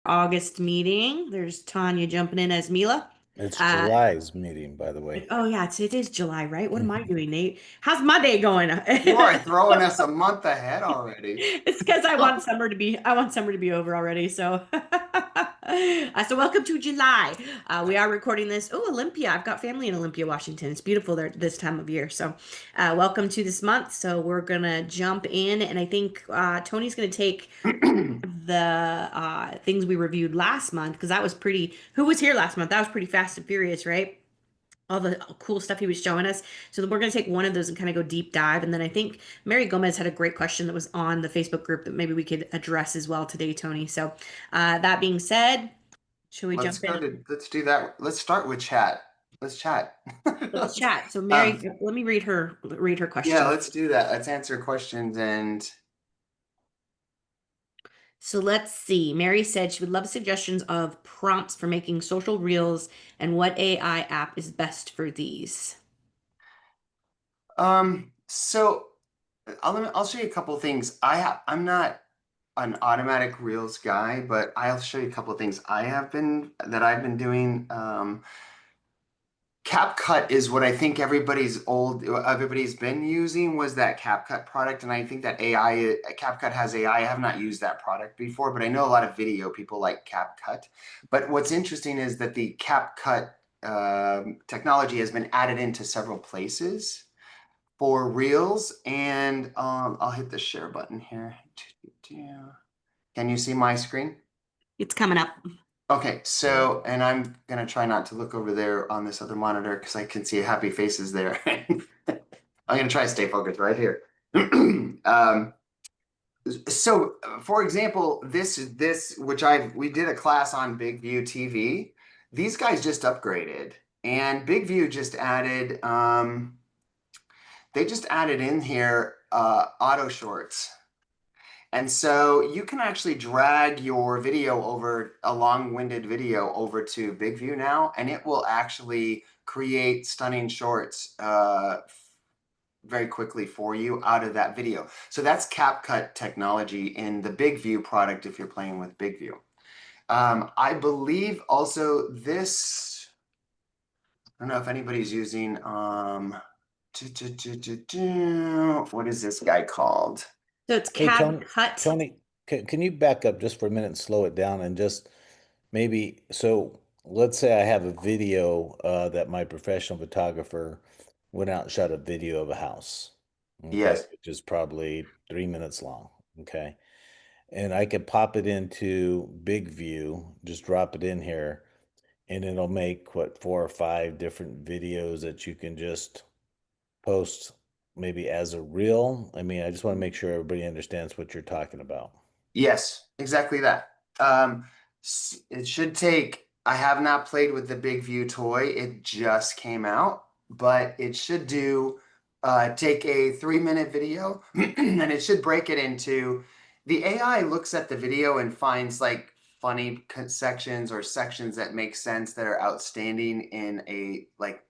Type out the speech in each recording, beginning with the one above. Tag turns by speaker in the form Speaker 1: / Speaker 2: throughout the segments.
Speaker 1: August meeting. There's Tanya jumping in as Mila.
Speaker 2: It's
Speaker 1: Uh,
Speaker 2: July's meeting, by the way.
Speaker 1: oh yeah, it is July, right? What am I doing, Nate? How's my day going?
Speaker 3: You are throwing us a month ahead already.
Speaker 1: It's because I want summer to be over already. So, so welcome to July. We are recording this. Oh, Olympia. I've got family in Olympia, Washington. It's beautiful there this time of year. So, welcome to this month. So we're gonna jump in, and I think Tony's gonna take the things we reviewed last month because that was pretty. Who was here last month? That was pretty fast and furious, right? All the cool stuff he was showing us. So we're going to take one of those and kind of go deep dive. And then I think Mary Gomez had a great question that was on the Facebook group that maybe we could address as well today, Tony. So that being said, should we jump in?
Speaker 3: Let's do that. Let's start with chat. Let's chat.
Speaker 1: Let's chat. So
Speaker 3: Um,
Speaker 1: Mary, let me read her
Speaker 3: yeah,
Speaker 1: question.
Speaker 3: let's do that. Let's answer questions and
Speaker 1: So let's see. Mary said she would love suggestions of prompts for making social reels and what AI app is best for these.
Speaker 3: so I'll show you a couple of things. I'm not an automatic reels guy, but I'll show you a couple of things I've been doing. CapCut is what I think everybody's been using was that CapCut product. And I think that CapCut has AI. I have not used that product before, but I know a lot of video people like CapCut. But what's interesting is that the CapCut technology has been added into several places for Reels. And I'll hit the share button here. Can you see my screen?
Speaker 1: It's coming up.
Speaker 3: Okay,
Speaker 2: Yeah.
Speaker 3: so, and I'm gonna try not to look over there on this other monitor because I can see happy faces there. I'm gonna try to stay focused right here. So, for example, this which we did a class on Big View TV. These guys just upgraded, and Big View just added they just added in here auto shorts. And so you can actually drag your video over a long-winded video over to Big View now, and it will actually create stunning shorts very quickly for you out of that video. So that's CapCut technology in the Big View product if you're playing with Big View. I believe also this, I don't know if anybody's using, what is this guy called?
Speaker 1: So it's
Speaker 2: Hey, Tony,
Speaker 1: CapCut.
Speaker 2: Tony, can you back up just for a minute and slow it down and just maybe, so let's say I have a video that my professional photographer went out and shot a video of a house, okay,
Speaker 3: Yes.
Speaker 2: which is probably 3 minutes long, okay? And I could pop it into Big View, just drop it in here, and it'll make what, 4 or 5 different videos that you can just post maybe as a reel. I mean, I just want to make sure everybody understands what you're talking about.
Speaker 3: Yes, exactly that. It should take, I have not played with the Big View toy. It just came out, but it should take a 3-minute video and it should break it into, the AI looks at the video and finds like funny sections or sections that make sense that are outstanding in a like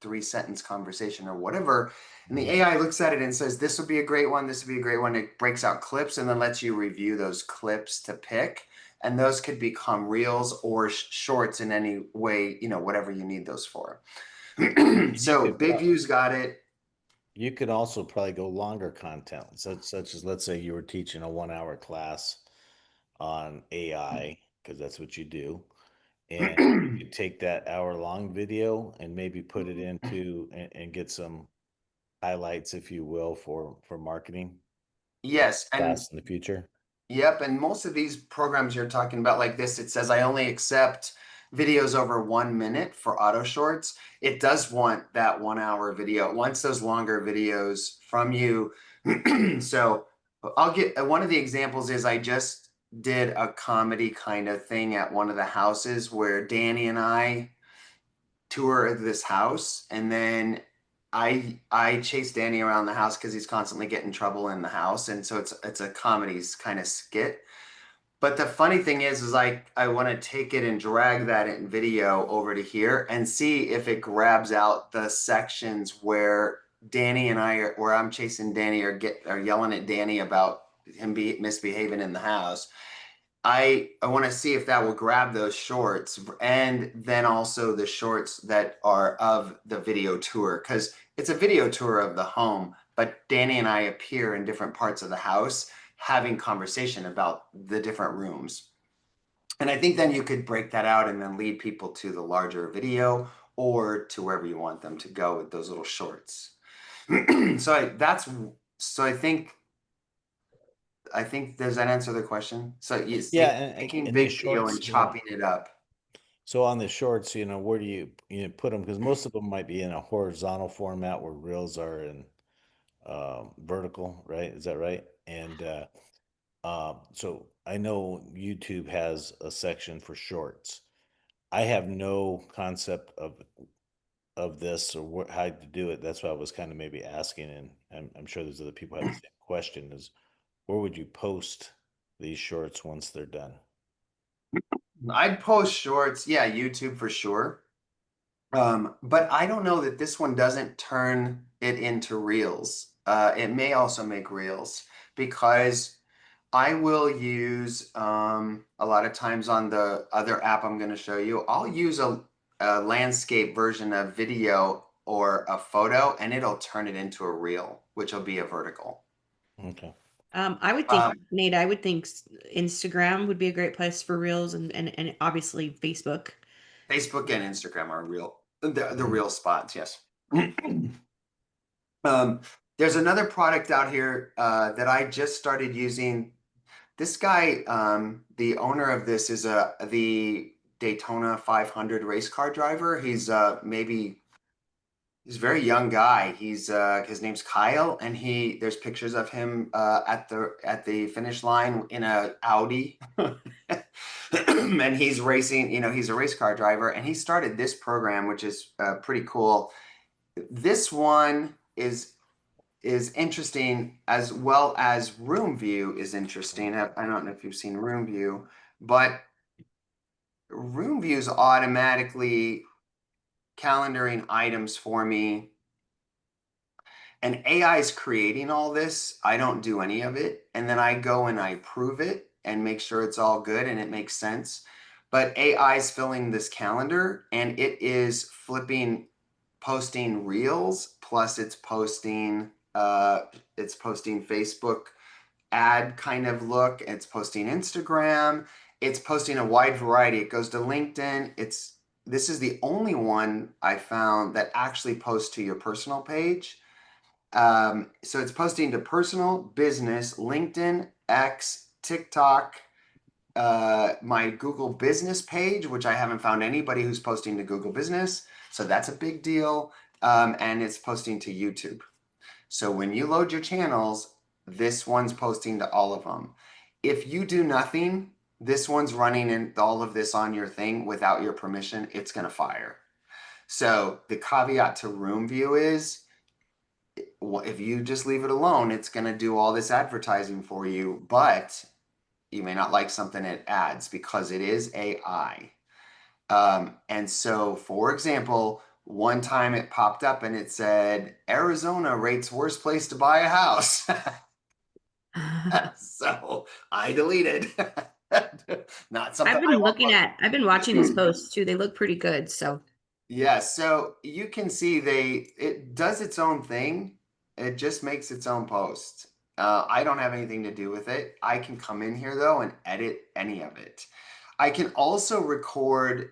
Speaker 3: 3-sentence conversation or whatever. And the
Speaker 2: Mhm.
Speaker 3: AI looks at it and says, this would be a great one. This would be a great one. It breaks out clips and then lets you review those clips to pick. And those could become reels or shorts in any way, whatever you need those for.
Speaker 2: You
Speaker 3: So
Speaker 2: could
Speaker 3: Big View's got it.
Speaker 2: you could also probably go longer content, such as let's say you were teaching a 1 hour class on AI, because that's what you do, and you could take that hour-long video and maybe put it into and get some highlights, if you will, for marketing for
Speaker 3: Yes. And
Speaker 2: class in the future.
Speaker 3: yep, and most of these programs you're talking about like this, it says I only accept videos over 1 minute for auto shorts. It does want that 1 hour video. It wants those longer videos from you. So I'll get one of the examples is I just did a comedy kind of thing at one of the houses where Danny and I tour this house, and then I chase Danny around the house because he's constantly getting trouble in the house, and so it's a comedy kind of skit. But the funny thing is I want to take it and drag that in video over to here and see if it grabs out the sections where where I'm chasing Danny or yelling at Danny about him misbehaving in the house. I want to see if that will grab those shorts and then also the shorts that are of the video tour because it's a video tour of the home, but Danny and I appear in different parts of the house having conversation about the different rooms. And I think then you could break that out and then lead people to the larger video or to wherever you want them to go with those little shorts. So I think does that answer the question? So it's
Speaker 2: Yeah,
Speaker 3: taking
Speaker 2: and these
Speaker 3: big video
Speaker 2: shorts,
Speaker 3: and chopping it up.
Speaker 2: so on the shorts, where do put them? Because most of them might be in a horizontal format where reels are in vertical, right? Is that right? And so I know YouTube has a section for shorts. I have no concept of this or how to do it. That's why I was kind of maybe asking, and I'm sure there's other people who have the same question: is where would you post these shorts once they're done?
Speaker 3: I'd post shorts, yeah, YouTube for sure. But I don't know that this one doesn't turn it into reels. It may also make reels because I will use a lot of times on the other app I'm going to show you, I'll use a landscape version of video or a photo and it'll turn it into a reel, which will be a vertical.
Speaker 2: Okay.
Speaker 1: I would think,
Speaker 3: Um,
Speaker 1: Nate, I would think Instagram would be a great place for reels and obviously Facebook.
Speaker 3: Facebook and Instagram are real, the
Speaker 2: Mhm.
Speaker 3: real spots, yes. Um, there's another product out here that I just started using. This guy, the owner of this is the Daytona 500 race car driver. He's a very young guy. His name's Kyle, and there's pictures of him at the finish line in a Audi, and he's racing. He's a race car driver, and he started this program, which is pretty cool. This one is interesting as well as room view is interesting. I don't know if you've seen room view, but room view is automatically calendaring items for me. And AI is creating all this. I don't do any of it. And then I go and I prove it and make sure it's all good and it makes sense. But AI is filling this calendar and it is posting reels, plus it's posting Facebook ad kind of look. It's posting Instagram. It's posting a wide variety. It goes to LinkedIn. This is the only one I found that actually posts to your personal page. So it's posting to personal, business, LinkedIn, X, TikTok, my Google business page, which I haven't found anybody who's posting to Google business. So that's a big deal. And it's posting to YouTube. So when you load your channels, this one's posting to all of them. If you do nothing, this one's running in all of this on your thing without your permission, it's going to fire. So the caveat to room view is if you just leave it alone, it's going to do all this advertising for you, but you may not like something it adds because it is AI. And so, for example, one time it popped up and it said, Arizona rates worst place to buy a house. So I deleted. Not something I want.
Speaker 1: I've been watching his posts too. They look pretty good. So
Speaker 3: Yeah, so you can see it does its own thing. It just makes its own post. I don't have anything to do with it. I can come in here though and edit any of it. I can also record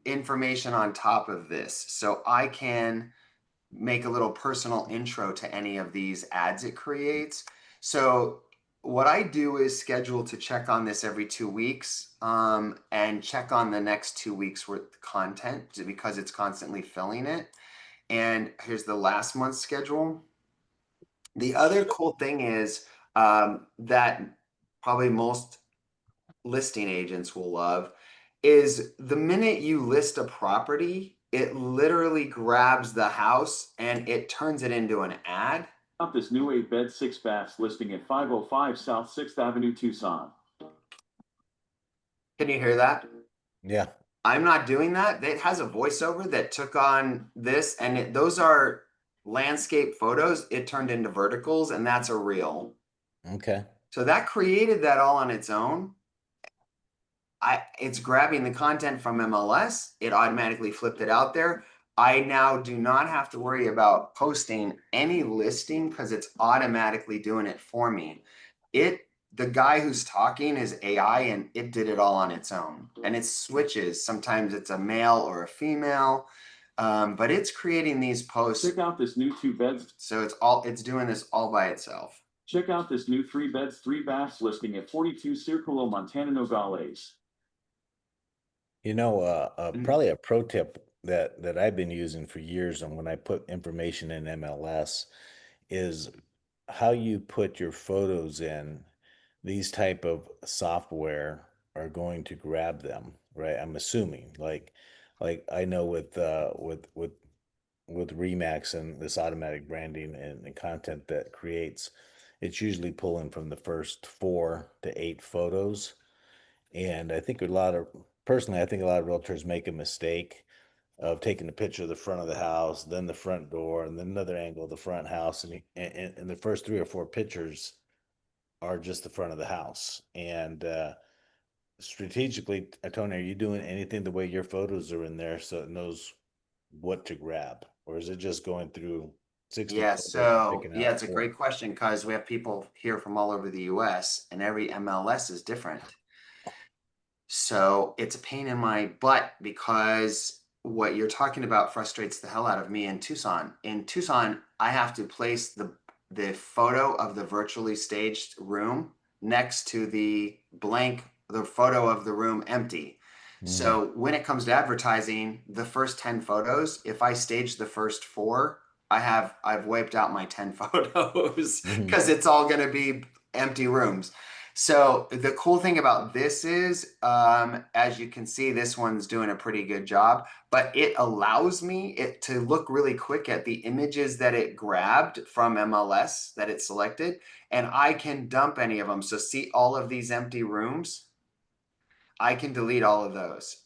Speaker 3: information on top of this. So I can make a little personal intro to any of these ads it creates. So what I do is schedule to check on this every 2 weeks and check on the next 2 weeks worth of content because it's constantly filling it. And here's the last month's schedule. The other cool thing is that probably most listing agents will love is the minute you list a property, it literally grabs the house and it turns it into an ad.
Speaker 4: About this new 8-bed, 6 baths listing at 505 South 6th Avenue, Tucson.
Speaker 3: Can you hear that?
Speaker 2: Yeah.
Speaker 3: I'm not doing that. It has a voiceover that took on this, and those are landscape photos. It turned into verticals, and that's a reel.
Speaker 2: Okay.
Speaker 3: So that created that all on its own. it's grabbing the content from MLS. It automatically flipped it out there. I now do not have to worry about posting any listing because it's automatically doing it for me. The guy who's talking is AI, and it did it all on its own. And it switches. Sometimes it's a male or a female, but it's creating these posts.
Speaker 4: Check out this new 2 beds.
Speaker 3: So it's doing this all by itself.
Speaker 4: Check out this new 3 beds, 3 baths listing at 42 Circulo, Montana, Nogales.
Speaker 2: You know, probably a pro tip that I've been using for years, and when I put information in MLS, is how you put your photos in. These type of software are going to grab them, right? I'm assuming, like I know with Remax and this automatic branding and content that creates, it's usually pulling from the first 4 to 8 photos. And personally, I think a lot of realtors make a mistake of taking a picture of the front of the house, then the front door, and then another angle of the front house. And the first 3 or 4 pictures are just the front of the house. And strategically, Tony, are you doing anything the way your photos are in there so it knows what to grab? Or is it just going through 60
Speaker 3: Yeah,
Speaker 2: photos and
Speaker 3: so
Speaker 2: picking
Speaker 3: yeah,
Speaker 2: out
Speaker 3: it's a
Speaker 2: 4?
Speaker 3: great question because we have people here from all over the US and every MLS is different. So it's a pain in my butt because what you're talking about frustrates the hell out of me in Tucson. In Tucson, I have to place the photo of the virtually staged room next to the photo of the room empty. So when it comes to advertising, the first 10 photos, if I stage the first 4, I've wiped out my 10 photos because it's all going to be empty rooms. So the cool thing about this is, as you can see, this one's doing a pretty good job, but it allows me to look really quick at the images that it grabbed from MLS that it selected, and I can dump any of them. So see all of these empty rooms? I can delete all of those.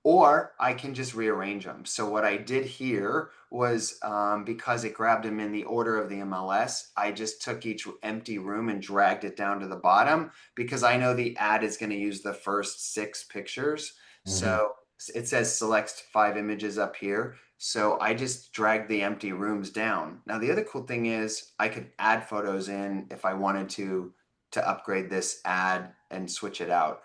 Speaker 3: Or I can just rearrange them. So what I did here was, because it grabbed them in the order of the MLS, I just took each empty room and dragged it down to the bottom because I know the ad is going to use the first 6 pictures. So it says select 5 images up here. So I just dragged the empty rooms down. Now, the other cool thing is I could add photos in if I wanted to upgrade this ad and switch it out.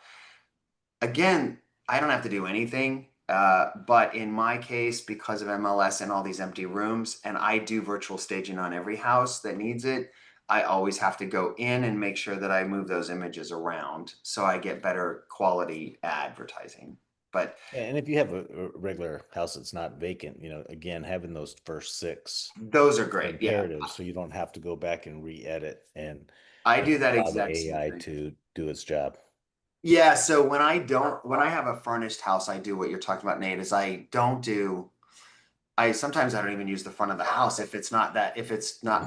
Speaker 3: Again, I don't have to do anything, but in my case, because of MLS and all these empty rooms, and I do virtual staging on every house that needs it, I always have to go in and make sure that I move those images around so I get better quality advertising. But
Speaker 2: And if you have a regular house that's not vacant, again, having those first 6
Speaker 3: those are
Speaker 2: are
Speaker 3: great. Yeah,
Speaker 2: imperative, so you don't have to go back and re-edit and
Speaker 3: I do that
Speaker 2: allow the
Speaker 3: exact same
Speaker 2: AI
Speaker 3: thing.
Speaker 2: to do its job.
Speaker 3: Yeah, so when I have a furnished house, I do what you're talking about, Nate, is sometimes I don't even use the front of the house if it's not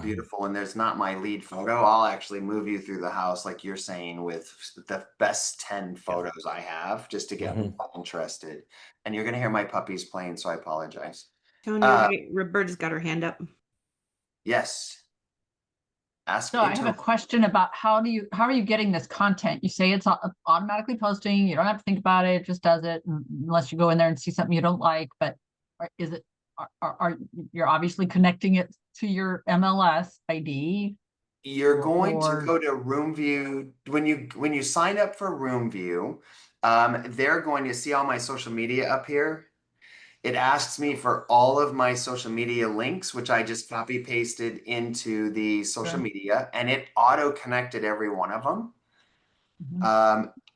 Speaker 3: beautiful and there's not my lead photo. I'll actually move you through the house like you're saying with the best 10 photos I have just to get people interested. And you're gonna hear my puppies playing, so I apologize.
Speaker 1: Tony, Roberta's got her hand up.
Speaker 3: Yes. Ask
Speaker 5: So I have a question about how are you getting this content? You say it's automatically posting. You don't have to think about it. It just does it unless you go in there and see something you don't like. But you're obviously connecting it to your MLS ID?
Speaker 3: You're going to go to Room View. When you sign up for Room View, they're going to see all my social media up here. It asks me for all of my social media links, which I just copy pasted into the social media, and it auto connected every one of them.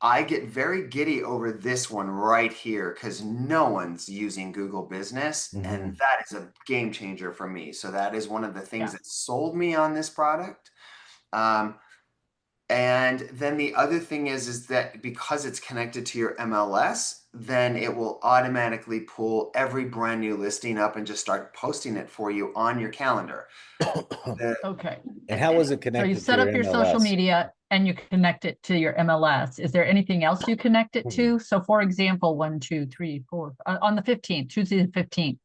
Speaker 3: I get very giddy over this one right here because no one's using Google Business, and that is a game changer for me. So that is one of the things that sold me on this product. And then the other thing is that because it's connected to your MLS, then it will automatically pull every brand new listing up and just start posting it for you on your calendar.
Speaker 5: Okay.
Speaker 2: And how is it connected?
Speaker 5: So you set up your social media and you connect it to your MLS. Is there anything else you connect it to? So for example, 1, 2, 3, 4, on the 15th, Tuesday the 15th,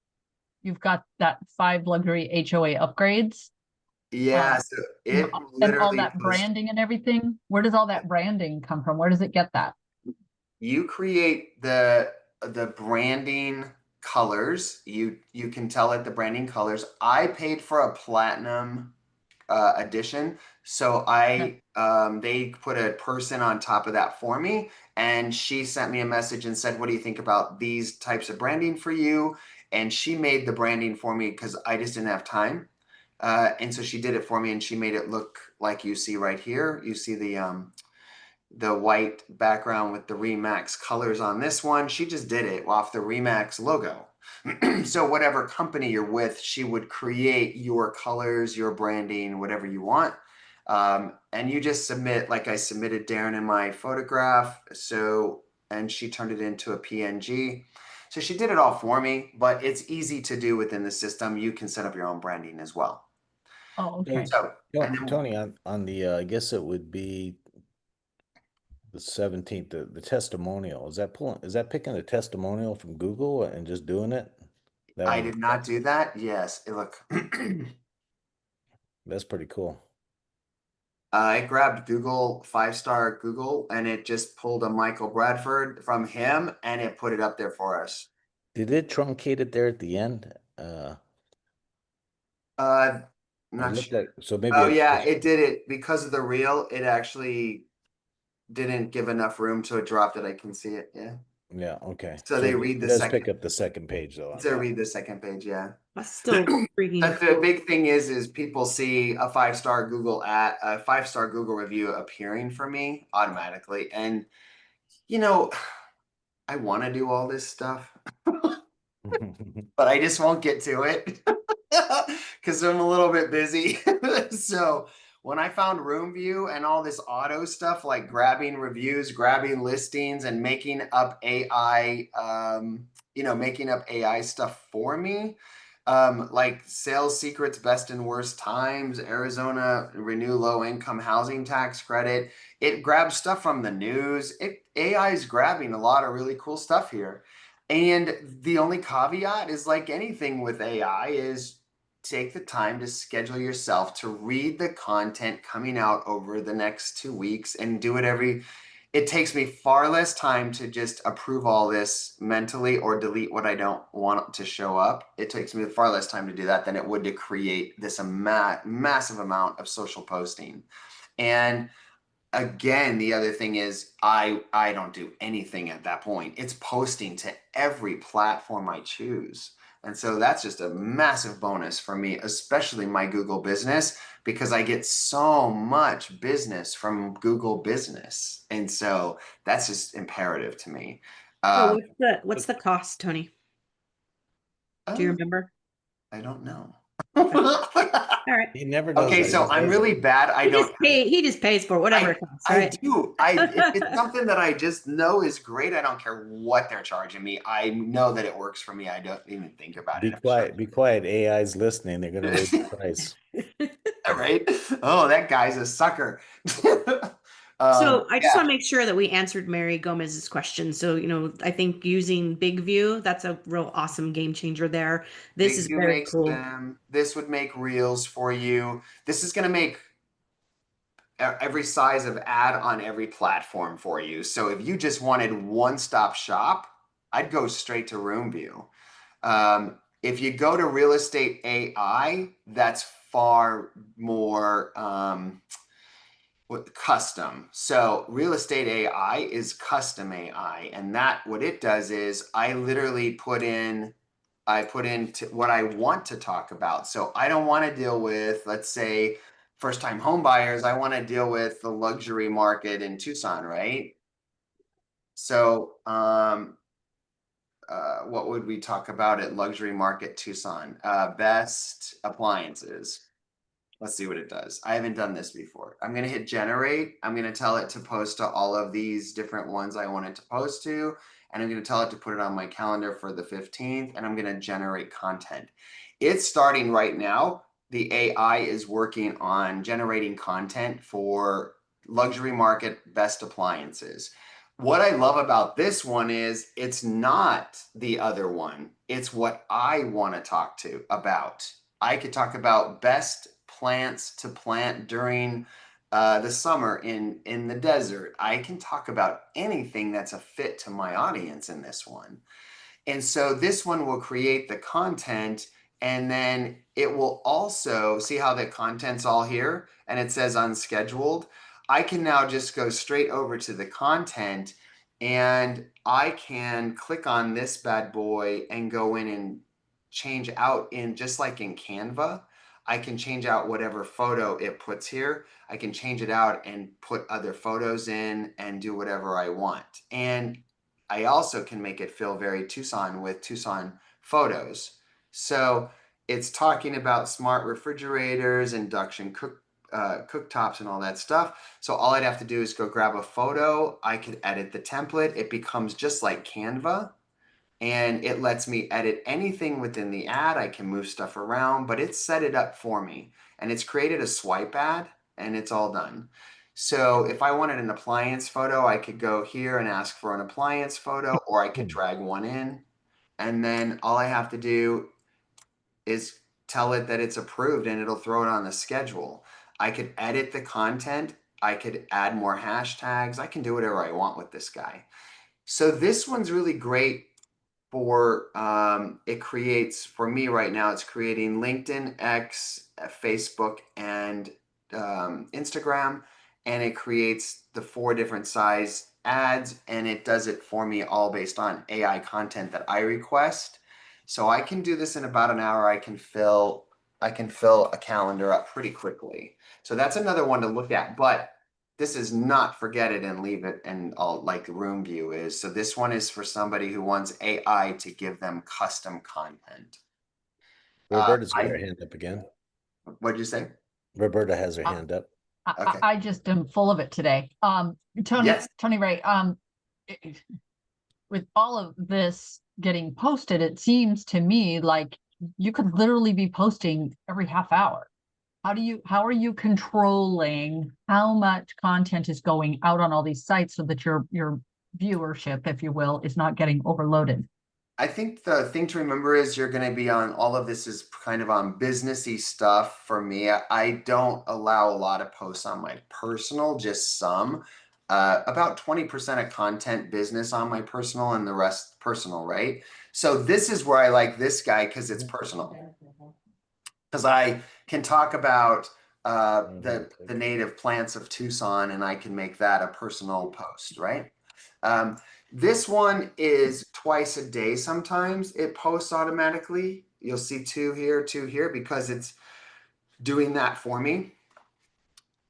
Speaker 5: you've got that 5 luxury HOA upgrades.
Speaker 3: Yeah, so it
Speaker 5: and all
Speaker 3: literally
Speaker 5: that branding and everything. Where does all that branding come from? Where does it get that?
Speaker 3: you create the branding colors. You can tell it the branding colors. I paid for a platinum edition, so they put a person on top of that for me, and she sent me a message and said, "What do you think about these types of branding for you?" And she made the branding for me because I just didn't have time. And so she did it for me, and she made it look like you see right here. You see the white background with the Remax colors on this one. She just did it off the Remax logo. So whatever company you're with, she would create your colors, your branding, whatever you want. And you just submit, like I submitted Darren in my photograph. So, and she turned it into a PNG. So she did it all for me, but it's easy to do within the system. You can set up your own branding as well.
Speaker 5: Oh,
Speaker 2: So,
Speaker 5: okay.
Speaker 3: So, and then
Speaker 2: Tony, on the I guess it would be the 17th, the testimonial. Is that picking a testimonial from Google and just doing it? That
Speaker 3: I
Speaker 2: would
Speaker 3: did not do that. Yes, look.
Speaker 2: That's pretty cool.
Speaker 3: I grabbed Google, 5-star Google, and it just pulled a Michael Bradford from him and it put it up there for us.
Speaker 2: Did it truncate it there at the end?
Speaker 3: Uh,
Speaker 2: It
Speaker 3: not
Speaker 2: looked
Speaker 3: sure.
Speaker 2: like, so maybe
Speaker 3: Oh
Speaker 2: it
Speaker 3: yeah,
Speaker 2: just,
Speaker 3: it did it because of the reel. It actually didn't give enough room, so it dropped it. I can see it. Yeah.
Speaker 2: yeah, okay.
Speaker 3: So
Speaker 2: So
Speaker 3: they
Speaker 2: it,
Speaker 3: read
Speaker 2: it
Speaker 3: the
Speaker 2: does
Speaker 3: second.
Speaker 2: pick up the second page though on
Speaker 3: So
Speaker 2: that.
Speaker 3: read the second page. Yeah.
Speaker 1: That's still freaking
Speaker 3: But the
Speaker 1: cool.
Speaker 3: big thing is people see a 5-star Google a 5-star Google review appearing for me automatically, and you know, I want to do all this stuff, but I just won't get to it because I'm a little bit busy. So when I found Room View and all this auto stuff, like grabbing reviews, grabbing listings, and making up AI, making up AI stuff for me, like sales secrets, best and worst times, Arizona renew low income housing tax credit. It grabs stuff from the news. AI is grabbing a lot of really cool stuff here. And the only caveat is like anything with AI is take the time to schedule yourself to read the content coming out over the next 2 weeks and do it it takes me far less time to just approve all this mentally or delete what I don't want to show up. It takes me far less time to do that than it would to create this massive amount of social posting. And again, the other thing is I don't do anything at that point. It's posting to every platform I choose. And so that's just a massive bonus for me, especially my Google business, because I get so much business from Google business. And so that's just imperative to me.
Speaker 1: So
Speaker 3: Um,
Speaker 1: what's the cost, Tony? Do you
Speaker 3: uh,
Speaker 1: remember?
Speaker 3: I don't know.
Speaker 1: Okay. All right.
Speaker 2: He never does
Speaker 3: Okay,
Speaker 2: that.
Speaker 3: so
Speaker 2: He
Speaker 3: I'm
Speaker 2: says
Speaker 3: really
Speaker 2: it.
Speaker 3: bad.
Speaker 1: He just pays for whatever it costs,
Speaker 3: I
Speaker 1: right?
Speaker 3: do. If it's something that I just know is great, I don't care what they're charging me. I know that it works for me. I don't even think about
Speaker 2: Be
Speaker 3: it.
Speaker 2: quiet. Be quiet. AI's listening. They're gonna raise the
Speaker 3: I'm
Speaker 2: price.
Speaker 3: sure. Right? Oh, that guy's a sucker.
Speaker 1: So I just
Speaker 3: Yeah,
Speaker 1: want to make sure that we answered Mary Gomez's question. So, I think using Big View, that's a real awesome game changer there. This
Speaker 3: Big
Speaker 1: is
Speaker 3: View
Speaker 1: very
Speaker 3: makes
Speaker 1: cool.
Speaker 3: them. This would make reels for you. This is going to make every size of ad on every platform for you. So if you just wanted one-stop shop, I'd go straight to Room View. If you go to Real Estate AI, that's far more custom. So Real Estate AI is custom AI, and that what it does is I literally I put in what I want to talk about. So I don't want to deal with, let's say, first time home buyers. I want to deal with the luxury market in Tucson, right? So what would we talk about at luxury market Tucson? Best appliances. Let's see what it does. I haven't done this before. I'm going to hit generate. I'm going to tell it to post to all of these different ones I want it to post to. And I'm going to tell it to put it on my calendar for the 15th. And I'm going to generate content. It's starting right now. The AI is working on generating content for luxury market best appliances. What I love about this one is it's not the other one. It's what I want to talk to about. I could talk about best plants to plant during the summer in the desert. I can talk about anything that's a fit to my audience in this one. And so this one will create the content, and then it will also see how the content's all here and it says unscheduled. I can now just go straight over to the content, and I can click on this bad boy and go in and change out in, just like in Canva, I can change out whatever photo it puts here. I can change it out and put other photos in and do whatever I want. And I also can make it feel very Tucson with Tucson photos. So it's talking about smart refrigerators, induction cooktops, and all that stuff. So all I'd have to do is go grab a photo. I could edit the template. It becomes just like Canva, and it lets me edit anything within the ad. I can move stuff around, but it's set it up for me, and it's created a swipe ad, and it's all done. So if I wanted an appliance photo, I could go here and ask for an appliance photo, or I could drag one in, and then all I have to do is tell it that it's approved, and it'll throw it on the schedule. I could edit the content. I could add more hashtags. I can do whatever I want with this guy. So this one's really great for it creates, for me right now, it's creating LinkedIn, X, Facebook, and Instagram, and it creates the 4 different size ads, and it does it for me all based on AI content that I request. So I can do this in about an hour. I can fill a calendar up pretty quickly. So that's another one to look at, but this is not forget it and leave it and all, like room view is. So this one is for somebody who wants AI to give them custom content.
Speaker 2: Roberta's got her hand up again.
Speaker 3: What'd you say?
Speaker 2: Roberta has her hand up.
Speaker 3: Okay.
Speaker 5: I just am full of it today.
Speaker 3: Yes.
Speaker 5: Tony Ray, with all of this getting posted, it seems to me like you could literally be posting every half hour. How are you controlling how much content is going out on all these sites so that your viewership, if you will, is not getting overloaded?
Speaker 3: I think the thing to remember is you're going to be on, all of this is kind of on businessy stuff for me. I don't allow a lot of posts on my personal, just some. About 20% of content business on my personal and the rest personal, right? So this is where I like this guy because it's personal. Because I can talk about the native plants of Tucson, and I can make that a personal post, right? This one is twice a day. Sometimes it posts automatically. You'll see 2 here, because it's doing that for me.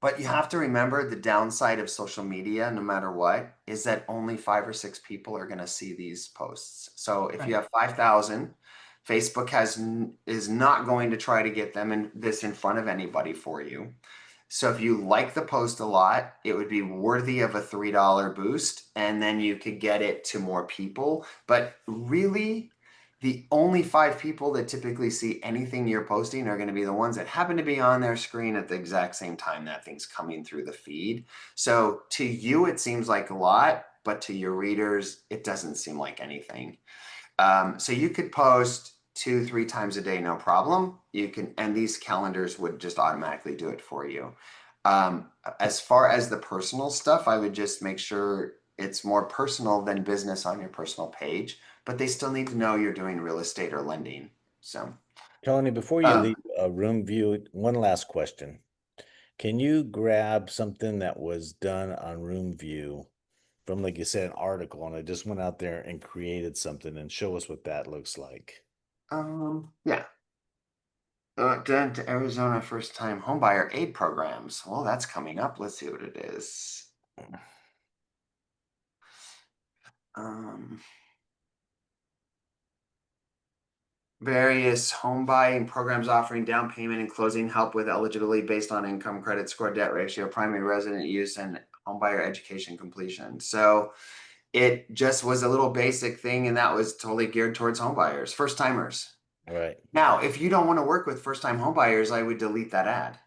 Speaker 3: But you have to remember the downside of social media, no matter what, is that only 5 or 6 people are going to see these posts. So if you have 5,000, Facebook is not going to try to get them in front of anybody for you. So if you like the post a lot, it would be worthy of a $3 boost, and then you could get it to more people. But really, the only 5 people that typically see anything you're posting are going to be the ones that happen to be on their screen at the exact same time that thing's coming through the feed. So to you, it seems like a lot, but to your readers, it doesn't seem like anything. So you could post 2-3 times a day, no problem. You can, and these calendars would just automatically do it for you. As far as the personal stuff, I would just make sure it's more personal than business on your personal page, but they still need to know you're doing real estate or lending. So,
Speaker 2: Tony, before you leave room view, one last question. Can you grab something that was done on room view from, like you said, an article, and I just went out there and created something, and show us what that looks like?
Speaker 3: yeah. Done to Arizona first time homebuyer aid programs. Well, that's coming up. Let's see what it is. Various home buying programs offering down payment and closing help with eligibility based on income, credit score, debt ratio, primary resident use, and homebuyer education completion. So it just was a little basic thing, and that was totally geared towards homebuyers, first timers.
Speaker 2: Right.
Speaker 3: Now, if you don't want to work with first time homebuyers, I would delete that ad.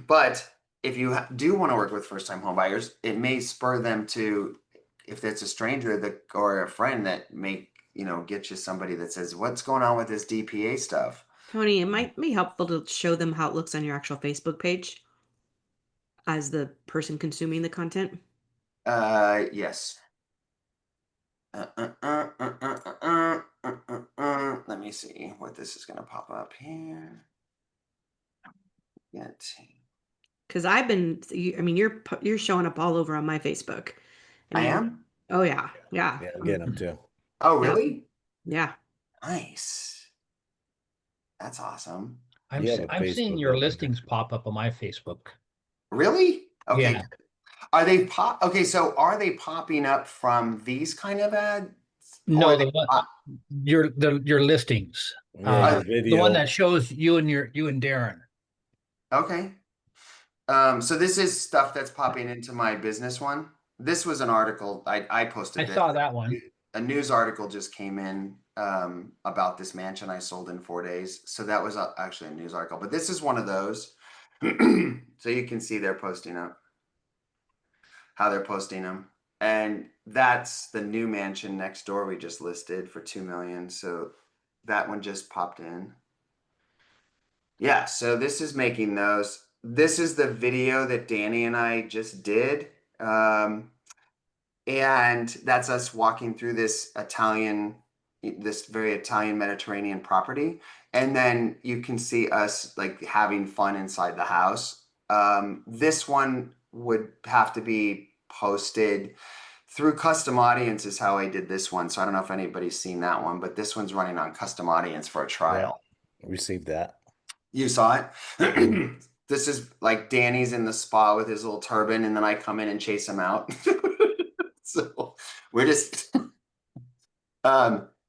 Speaker 3: But if you do want to work with first time homebuyers, it may spur them to, if it's a stranger or a friend that may get you somebody that says, what's going on with this DPA stuff?
Speaker 1: Tony, it might be helpful to show them how it looks on your actual Facebook page. as the person consuming the content?
Speaker 3: Yes. Let me see what this is going to pop up here. Get.
Speaker 1: Because I mean, you're showing up all over on my Facebook. I
Speaker 3: I
Speaker 1: mean,
Speaker 3: am?
Speaker 1: oh yeah, yeah,
Speaker 2: Yeah, I'm getting them too.
Speaker 3: Oh,
Speaker 1: yep,
Speaker 3: really?
Speaker 1: yeah.
Speaker 3: Nice. That's awesome.
Speaker 2: You have a
Speaker 6: I'm seeing
Speaker 2: Facebook
Speaker 6: your
Speaker 2: group.
Speaker 6: listings pop up on my Facebook.
Speaker 3: Really? Okay.
Speaker 6: Yeah.
Speaker 3: Are they okay, so are they popping up from these kind of ads? Or
Speaker 6: No,
Speaker 3: are they
Speaker 6: the one
Speaker 3: pop-
Speaker 6: your listings.
Speaker 2: Yeah, your
Speaker 6: The one
Speaker 2: video.
Speaker 6: that shows you and Darren.
Speaker 3: okay. So this is stuff that's popping into my business one. This was an article I posted
Speaker 6: I
Speaker 3: this.
Speaker 6: saw that one.
Speaker 3: A news article just came in about this mansion I sold in 4 days. So that was actually a news article, but this is one of those. So you can see they're posting up how they're posting them. And that's the new mansion next door we just listed for 2 million. So that one just popped in. Yeah, so this is making those. This is the video that Danny and I just did. And that's us walking through this very Italian Mediterranean property. And then you can see us like having fun inside the house. This one would have to be posted through custom audience is how I did this one. So I don't know if anybody's seen that one, but this one's running on custom audience for a trial.
Speaker 2: Received that.
Speaker 3: You saw it? This is like Danny's in the spa with his little turban, and then I come in and chase him out. So we're just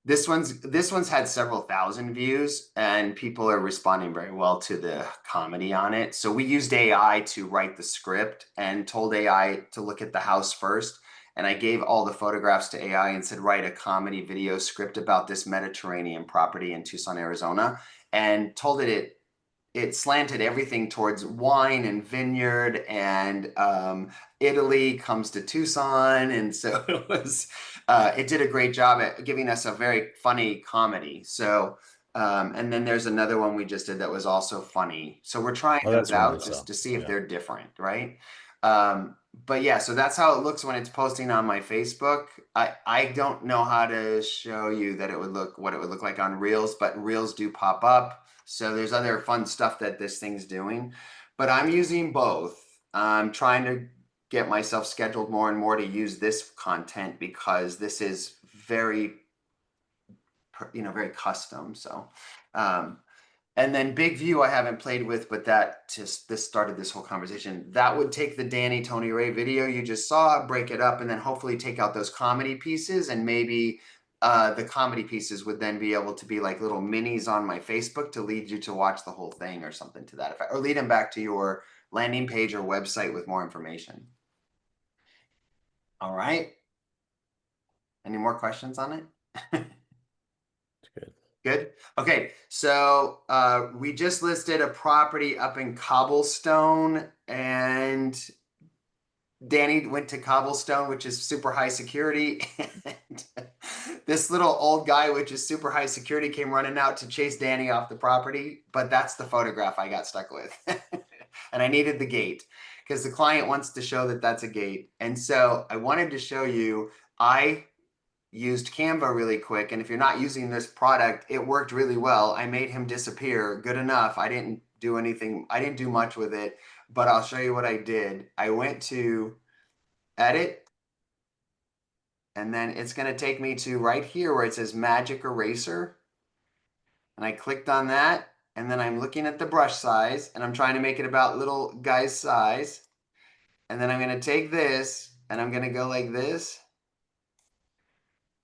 Speaker 3: this one's had several thousand views, and people are responding very well to the comedy on it. So we used AI to write the script and told AI to look at the house first. And I gave all the photographs to AI and said, write a comedy video script about this Mediterranean property in Tucson, Arizona, and told it slanted everything towards wine and vineyard, and Italy comes to Tucson. And so it did a great job at giving us a very funny comedy. So, and then there's another one we just did that was also funny. So we're trying
Speaker 2: that's
Speaker 3: those
Speaker 2: one I
Speaker 3: out
Speaker 2: saw.
Speaker 3: just to see if
Speaker 2: Yeah.
Speaker 3: they're different, right? But yeah, so that's how it looks when it's posting on my Facebook. I don't know how to show you that what it would look like on Reels, but Reels do pop up. So there's other fun stuff that this thing's doing, but I'm using both. I'm trying to get myself scheduled more and more to use this content because this is very, very custom. So, and then Big View I haven't played with, but this started this whole conversation. That would take the Danny Tony Ray video you just saw, break it up, and then hopefully take out those comedy pieces, and maybe the comedy pieces would then be able to be like little minis on my Facebook to lead you to watch the whole thing or something to that effect, or lead them back to your landing page or website with more information. All right. Any more questions on it?
Speaker 2: Good.
Speaker 3: Good. Okay, so we just listed a property up in Cobblestone, and Danny went to Cobblestone, which is super high security. And this little old guy, which is super high security, came running out to chase Danny off the property. But that's the photograph I got stuck with. And I needed the gate because the client wants to show that that's a gate. And so I wanted to show you, I used Canva really quick. And if you're not using this product, it worked really well. I made him disappear good enough. I didn't do anything. I didn't do much with it, but I'll show you what I did. I went to edit, and then it's going to take me to right here where it says magic eraser. And I clicked on that. And then I'm looking at the brush size, and I'm trying to make it about little guy's size. And then I'm going to take this and I'm going to go like this.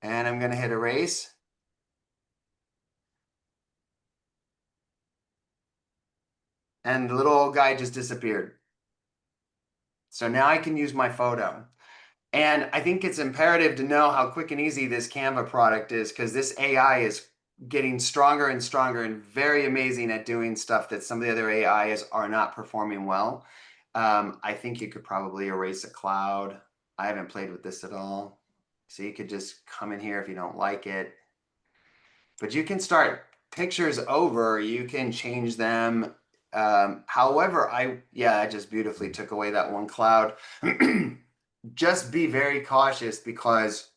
Speaker 3: And I'm going to hit erase. And the little old guy just disappeared. So now I can use my photo. And I think it's imperative to know how quick and easy this Canva product is, because this AI is getting stronger and stronger and very amazing at doing stuff that some of the other AIs are not performing well. I think you could probably erase a cloud. I haven't played with this at all. So you could just come in here if you don't like it. But you can start pictures over. You can change them. However, I just beautifully took away that one cloud. Just be very cautious because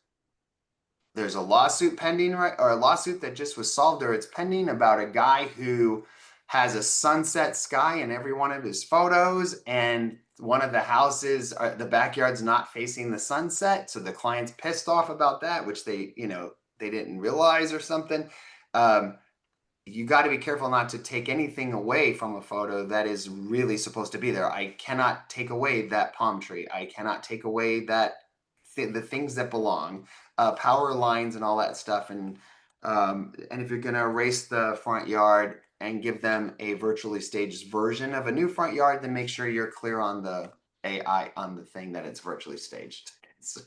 Speaker 3: there's a lawsuit pending, right? Or a lawsuit that just was solved or it's pending about a guy who has a sunset sky in every one of his photos, and one of the houses, the backyard's not facing the sunset. So the client's pissed off about that, which they didn't realize or something. You got to be careful not to take anything away from a photo that is really supposed to be there. I cannot take away that palm tree. I cannot take away that the things that belong, power lines and all that stuff. And if you're going to erase the front yard and give them a virtually staged version of a new front yard, then make sure you're clear on the AI on the thing that it's virtually staged. So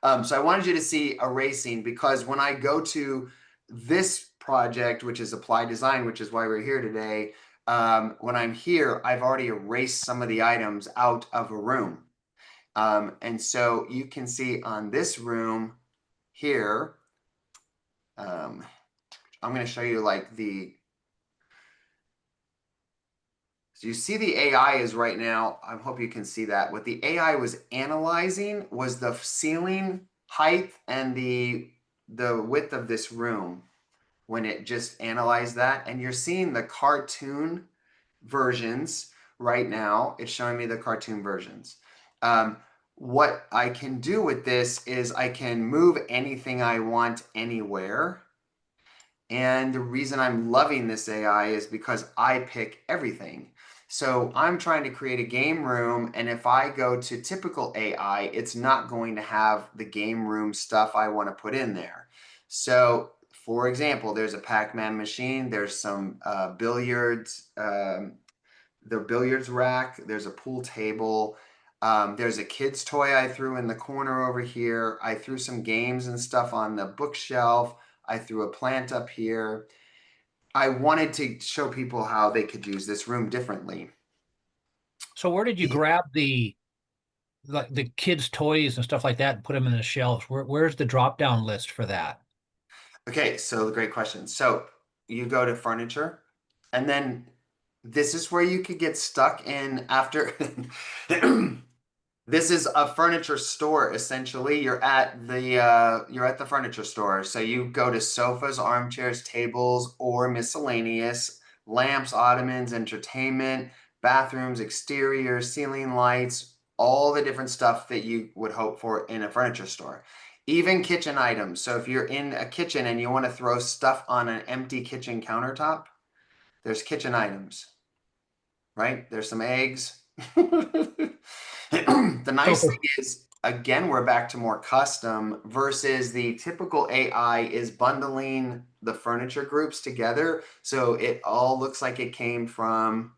Speaker 3: I wanted you to see erasing, because when I go to this project, which is Apply Design, which is why we're here today, when I'm here, I've already erased some of the items out of a room. And so you can see on this room here, I'm going to show you like so you see the AI is right now, I hope you can see that. What the AI was analyzing was the ceiling height and the width of this room when it just analyzed that. And you're seeing the cartoon versions right now. It's showing me the cartoon versions. What I can do with this is I can move anything I want anywhere. And the reason I'm loving this AI is because I pick everything. So I'm trying to create a game room, and if I go to typical AI, it's not going to have the game room stuff I want to put in there. So for example, there's a Pac-Man machine, there's some billiards, the billiards rack, there's a pool table, there's a kid's toy I threw in the corner over here. I threw some games and stuff on the bookshelf. I threw a plant up here. I wanted to show people how they could use this room differently.
Speaker 6: So where did you grab the kids' toys and stuff like that and put them in the shelves? Where's the drop down list for that?
Speaker 3: Okay, so great question. So you go to furniture, and then this is where you could get stuck in after. This is a furniture store, essentially. You're at the furniture store. So you go to sofas, armchairs, tables, or miscellaneous, lamps, ottomans, entertainment, bathrooms, exteriors, ceiling lights, all the different stuff that you would hope for in a furniture store. Even kitchen items. So if you're in a kitchen and you want to throw stuff on an empty kitchen countertop, there's kitchen items, right? There's some eggs. The nice thing is, again, we're back to more custom versus the typical AI is bundling the furniture groups together. So it all looks like it came from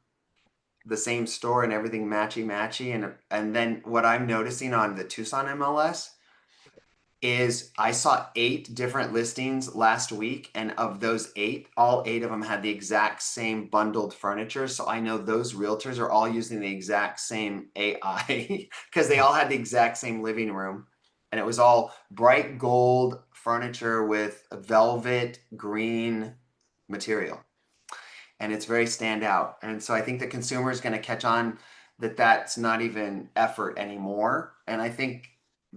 Speaker 3: the same store and everything matchy. And then what I'm noticing on the Tucson MLS is I saw 8 different listings last week, and of those 8, all 8 of them had the exact same bundled furniture. So I know those realtors are all using the exact same AI because they all had the exact same living room, and it was all bright gold furniture with velvet green material, and it's very standout. And so I think the consumer is going to catch on that that's not even effort anymore. And I think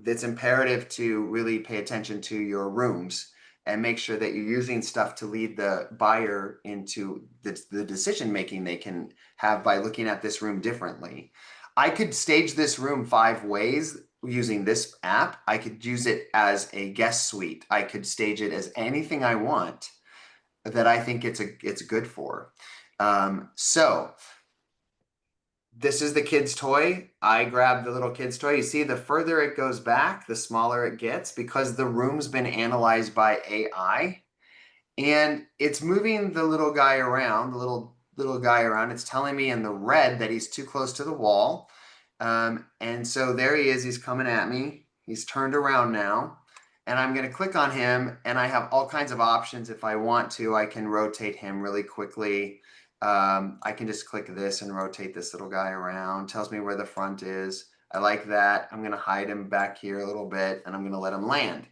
Speaker 3: it's imperative to really pay attention to your rooms and make sure that you're using stuff to lead the buyer into the decision making they can have by looking at this room differently. I could stage this room 5 ways using this app. I could use it as a guest suite. I could stage it as anything I want that I think it's good for. So this is the kid's toy. I grabbed the little kid's toy. You see, the further it goes back, the smaller it gets because the room's been analyzed by AI, and it's moving the little guy around, the little guy around. It's telling me in the red that he's too close to the wall. And so there he is. He's coming at me. He's turned around now. And I'm going to click on him, and I have all kinds of options. If I want to, I can rotate him really quickly. I can just click this and rotate this little guy around. Tells me where the front is. I like that. I'm going to hide him back here a little bit, and I'm going to let him land.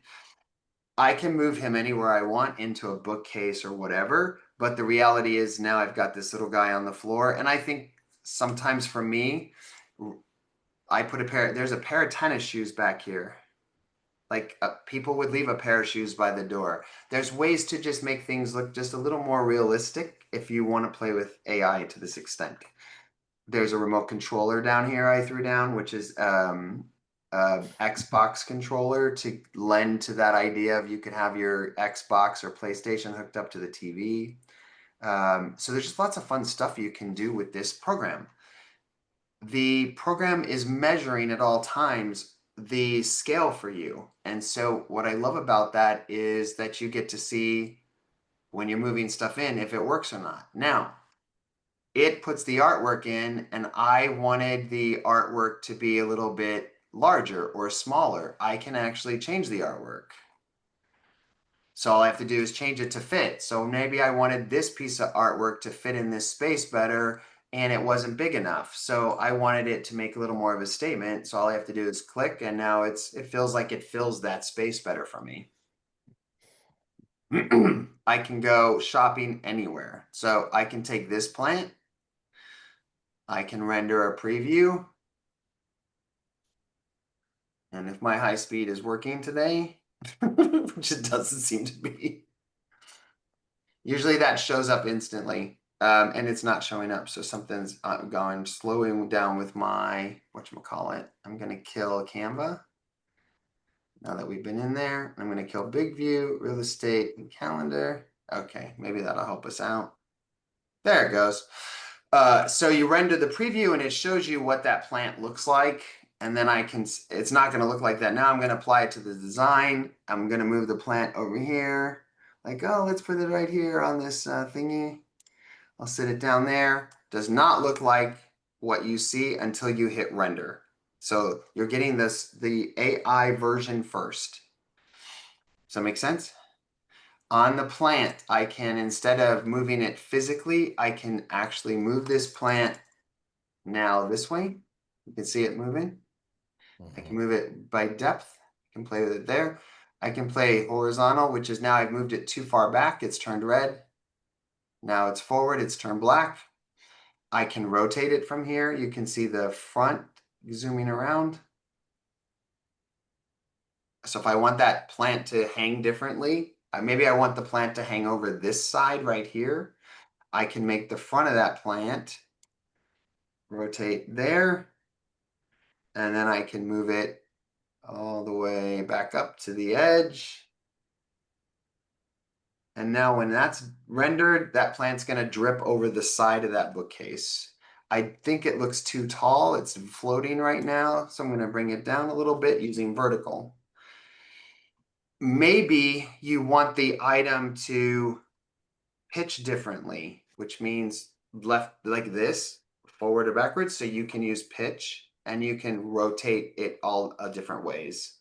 Speaker 3: I can move him anywhere I want into a bookcase or whatever, But the reality is now I've got this little guy on the floor. And I think sometimes for me, I put there's a pair of tennis shoes back here. Like people would leave a pair of shoes by the door. There's ways to just make things look just a little more realistic if you want to play with AI to this extent. There's a remote controller down here I threw down, which is Xbox controller to lend to that idea of you could have your Xbox or PlayStation hooked up to the TV. So there's just lots of fun stuff you can do with this program. The program is measuring at all times the scale for you. And so what I love about that is that you get to see when you're moving stuff in if it works or not. Now, it puts the artwork in, and I wanted the artwork to be a little bit larger or smaller. I can actually change the artwork. So all I have to do is change it to fit. So maybe I wanted this piece of artwork to fit in this space better, and it wasn't big enough. So I wanted it to make a little more of a statement. So all I have to do is click, and now it feels like it fills that space better for me. I can go shopping anywhere. So I can take this plant. I can render a preview. And if my high speed is working today, which it doesn't seem to be, usually that shows up instantly. And it's not showing up. So something's going, slowing down with my, whatchamacallit. I'm going to kill Canva. Now that we've been in there, I'm going to kill Big View, Real Estate, and Calendar. Okay, maybe that'll help us out. There it goes. So you render the preview and it shows you what that plant looks like. And then it's not going to look like that. Now I'm going to apply it to the design. I'm going to move the plant over here. Like, oh, let's put it right here on this thingy. I'll sit it down there. Does not look like what you see until you hit render. So you're getting the AI version first. Does that make sense? On the plant, I can, instead of moving it physically, I can actually move this plant now this way. You can see it moving. I can move it by depth. I can play with it there. I can play horizontal, which is now I've moved it too far back. It's turned red. Now it's forward. It's turned black. I can rotate it from here. You can see the front zooming around. So if I want that plant to hang differently, maybe I want the plant to hang over this side right here. I can make the front of that plant rotate there. And then I can move it all the way back up to the edge. And now when that's rendered, that plant's going to drip over the side of that bookcase. I think it looks too tall. It's floating right now. So I'm going to bring it down a little bit using vertical. Maybe you want the item to pitch differently, which means left like this, forward or backwards. So you can use pitch and you can rotate it all different ways.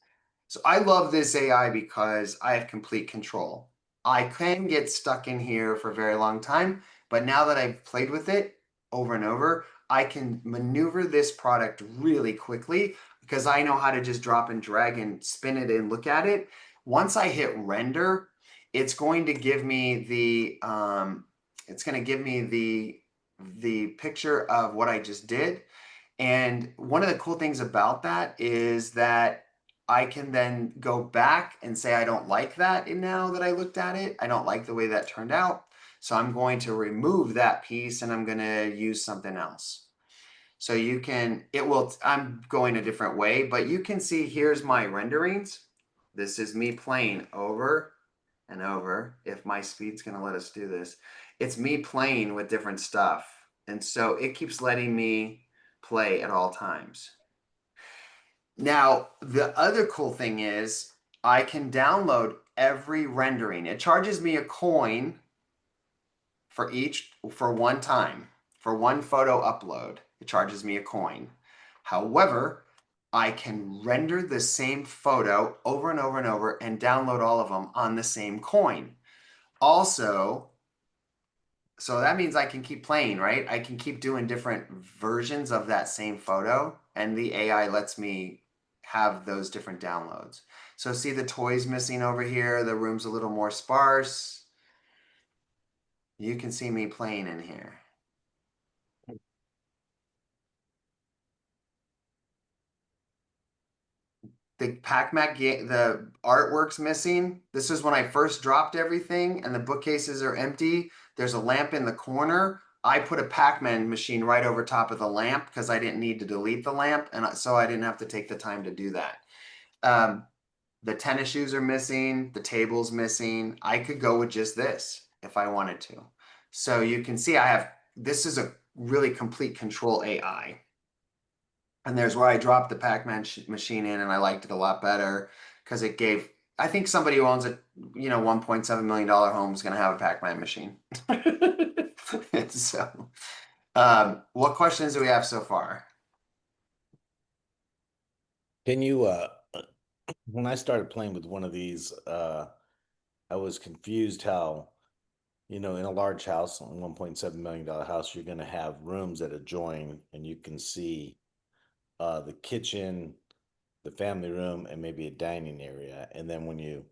Speaker 3: So I love this AI because I have complete control. I can get stuck in here for a very long time, but now that I've played with it over and over, I can maneuver this product really quickly because I know how to just drop and drag and spin it and look at it. Once I hit render, it's going to give me the picture of what I just did. And one of the cool things about that is that I can then go back and say, I don't like that. And now that I looked at it, I don't like the way that turned out. So I'm going to remove that piece and I'm going to use something else. So I'm going a different way, but you can see here's my renderings. This is me playing over and over. If my speed's going to let us do this, it's me playing with different stuff. And so it keeps letting me play at all times. Now, the other cool thing is I can download every rendering. It charges me a coin for one time. For one photo upload, it charges me a coin. However, I can render the same photo over and over and over and download all of them on the same coin. Also, so that means I can keep playing, right? I can keep doing different versions of that same photo, and the AI lets me have those different downloads. So see the toys missing over here, the room's a little more sparse. You can see me playing in here. The Pac-Man the artwork's missing. This is when I first dropped everything and the bookcases are empty. There's a lamp in the corner. I put a Pac-Man machine right over top of the lamp because I didn't need to delete the lamp, and so I didn't have to take the time to do that. The tennis shoes are missing. The table's missing. I could go with just this if I wanted to. So you can see this is a really complete control AI. And there's where I dropped the Pac-Man machine in, and I liked it a lot better because it gave. I think somebody who owns a $1.7 million home is going to have a Pac-Man machine. So, what questions do we have so far?
Speaker 2: Can you when I started playing with one of these, I was confused how, in a large house, a $1.7 million house, you're going to have rooms that adjoin, and you can see the kitchen, the family room, and maybe a dining area. And then when you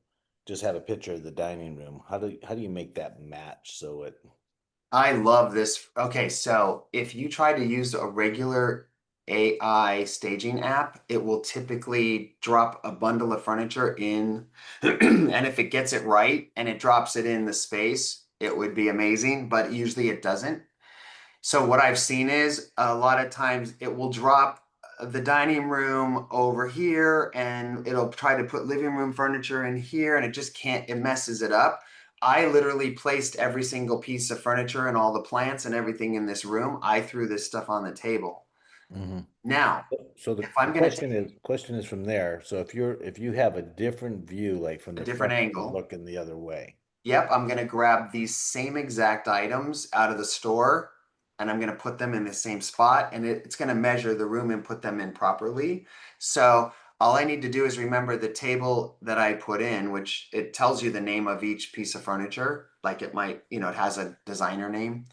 Speaker 2: just have a picture of the dining room, how do you make that match so it?
Speaker 3: I love this. Okay, so if you try to use a regular AI staging app, it will typically drop a bundle of furniture in, and if it gets it right and it drops it in the space, it would be amazing, but usually it doesn't. So what I've seen is a lot of times it will drop the dining room over here and it'll try to put living room furniture in here and it just can't, it messes it up. I literally placed every single piece of furniture and all the plants and everything in this room. I threw this stuff on the table.
Speaker 2: Mhm.
Speaker 3: Now,
Speaker 2: So the
Speaker 3: if I'm going to
Speaker 2: question is from there. So if you have a different view, like from
Speaker 3: a
Speaker 2: the
Speaker 3: different
Speaker 2: front, you're
Speaker 3: angle,
Speaker 2: looking the other way.
Speaker 3: yep, I'm going to grab these same exact items out of the store and I'm going to put them in the same spot, and it's going to measure the room and put them in properly. So all I need to do is remember the table that I put in, which it tells you the name of each piece of furniture. Like it might, it has a designer name.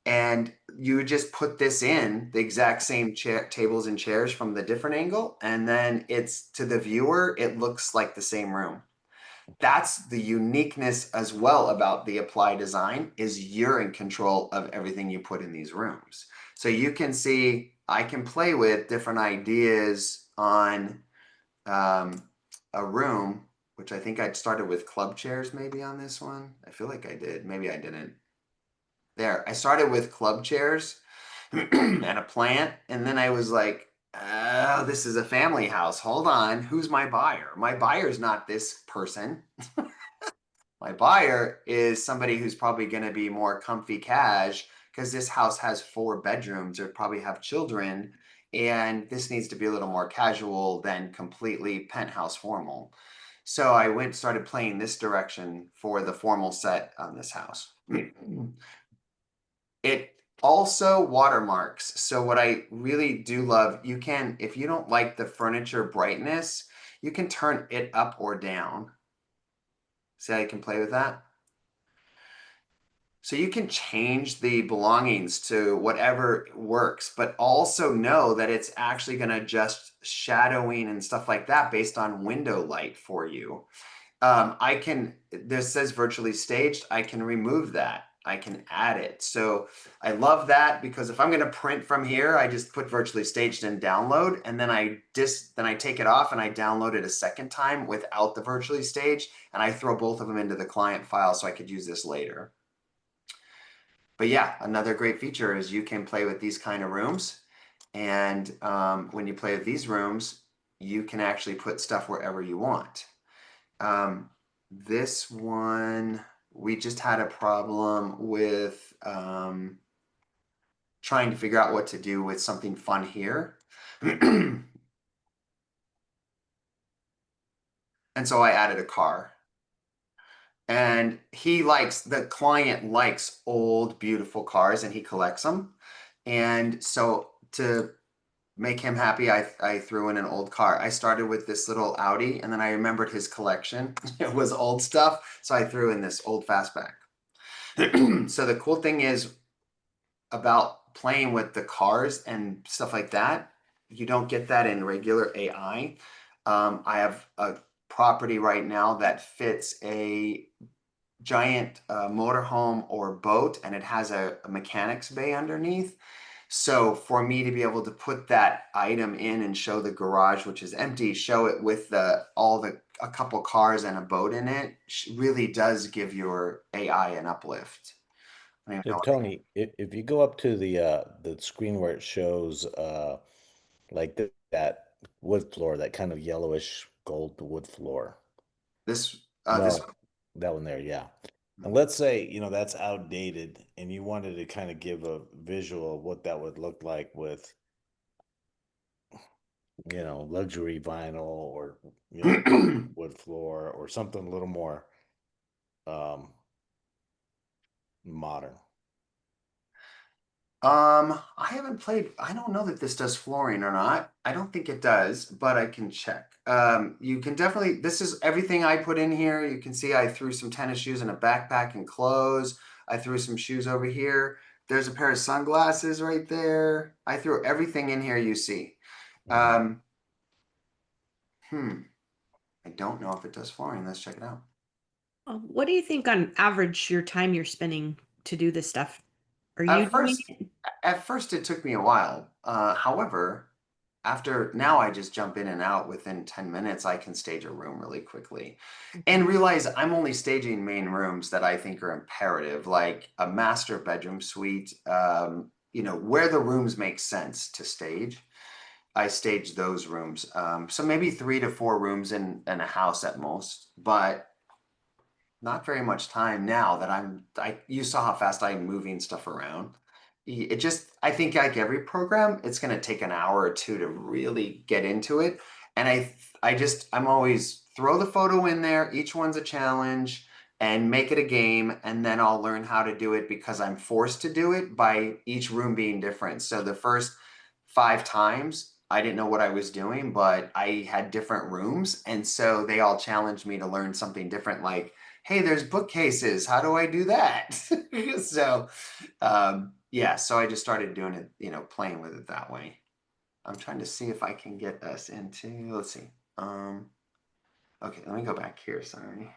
Speaker 3: And you just put this in the exact same tables and chairs from the different angle. And then it's to the viewer, it looks like the same room. That's the uniqueness as well about the apply design, is you're in control of everything you put in these rooms. So you can see, I can play with different ideas on a room, which I think I'd started with club chairs maybe on this one. I feel like I did. Maybe I didn't. There, I started with club chairs and a plant. And then I was like, oh, this is a family house. Hold on. Who's my buyer? My buyer's not this person. My buyer is somebody who's probably going to be more comfy cash because this house has 4 bedrooms or probably have children. And this needs to be a little more casual than completely penthouse formal. So I started playing this direction for the formal set on this house. It also watermarks. So what I really do love, you can, if you don't like the furniture brightness, you can turn it up or down. See how you can play with that? So you can change the belongings to whatever works, but also know that it's actually going to adjust shadowing and stuff like that based on window light for you. This says virtually staged. I can remove that. I can add it. So I love that because if I'm going to print from here, I just put virtually staged and download, and then I take it off and I download it a second time without the virtually staged, and I throw both of them into the client file so I could use this later. But yeah, another great feature is you can play with these kind of rooms. And when you play with these rooms, you can actually put stuff wherever you want. This one, we just had a problem with trying to figure out what to do with something fun here. And so I added a car. And the client likes old, beautiful cars, and he collects them. And so to make him happy, I threw in an old car. I started with this little Audi, and then I remembered his collection. It was old stuff, so I threw in this old fastback. So the cool thing is about playing with the cars and stuff like that, you don't get that in regular AI. I have a property right now that fits a giant motorhome or boat, and it has a mechanics bay underneath. So for me to be able to put that item in and show the garage, which is empty, show it with a couple cars and a boat in it, really does give your AI an uplift. I don't
Speaker 2: So
Speaker 3: even know.
Speaker 2: Tony, if you go up to the screen where it shows like that wood floor, that kind of yellowish gold wood floor.
Speaker 3: This this
Speaker 2: No, that one there, yeah. And let's say, that's outdated and you wanted to kind of give a visual of what that would look like with, luxury vinyl or, wood floor or something a little more modern.
Speaker 3: I haven't played. I don't know that this does flooring or not. I don't think it does, but I can check. You can definitely, this is everything I put in here. You can see I threw some tennis shoes and a backpack and clothes. I threw some shoes over here. There's a pair of sunglasses right there. I threw everything in here you see. Um, I don't know if it does flooring. Let's check it out.
Speaker 1: What do you think on average your time you're spending to do this stuff? Are you
Speaker 3: At
Speaker 1: doing
Speaker 3: first,
Speaker 1: it?
Speaker 3: at first it took me a while. However, after now I just jump in and out within 10 minutes. I can stage a room really quickly and realize I'm only staging main rooms that I think are imperative, like a master bedroom suite, where the rooms make sense to stage. I stage those rooms. So maybe 3 to 4 rooms in a house at most, but not very much time now that you saw how fast I'm moving stuff around. It just, I think like every program, it's going to take an hour or two to really get into it. And I'm always throw the photo in there. Each one's a challenge and make it a game. And then I'll learn how to do it because I'm forced to do it by each room being different. So the first 5 times, I didn't know what I was doing, but I had different rooms. And so they all challenged me to learn something different, like, hey, there's bookcases. How do I do that? So, yeah, so I just started doing it, playing with it that way. I'm trying to see if I can get us into, let's see. Okay, let me go back here. Sorry.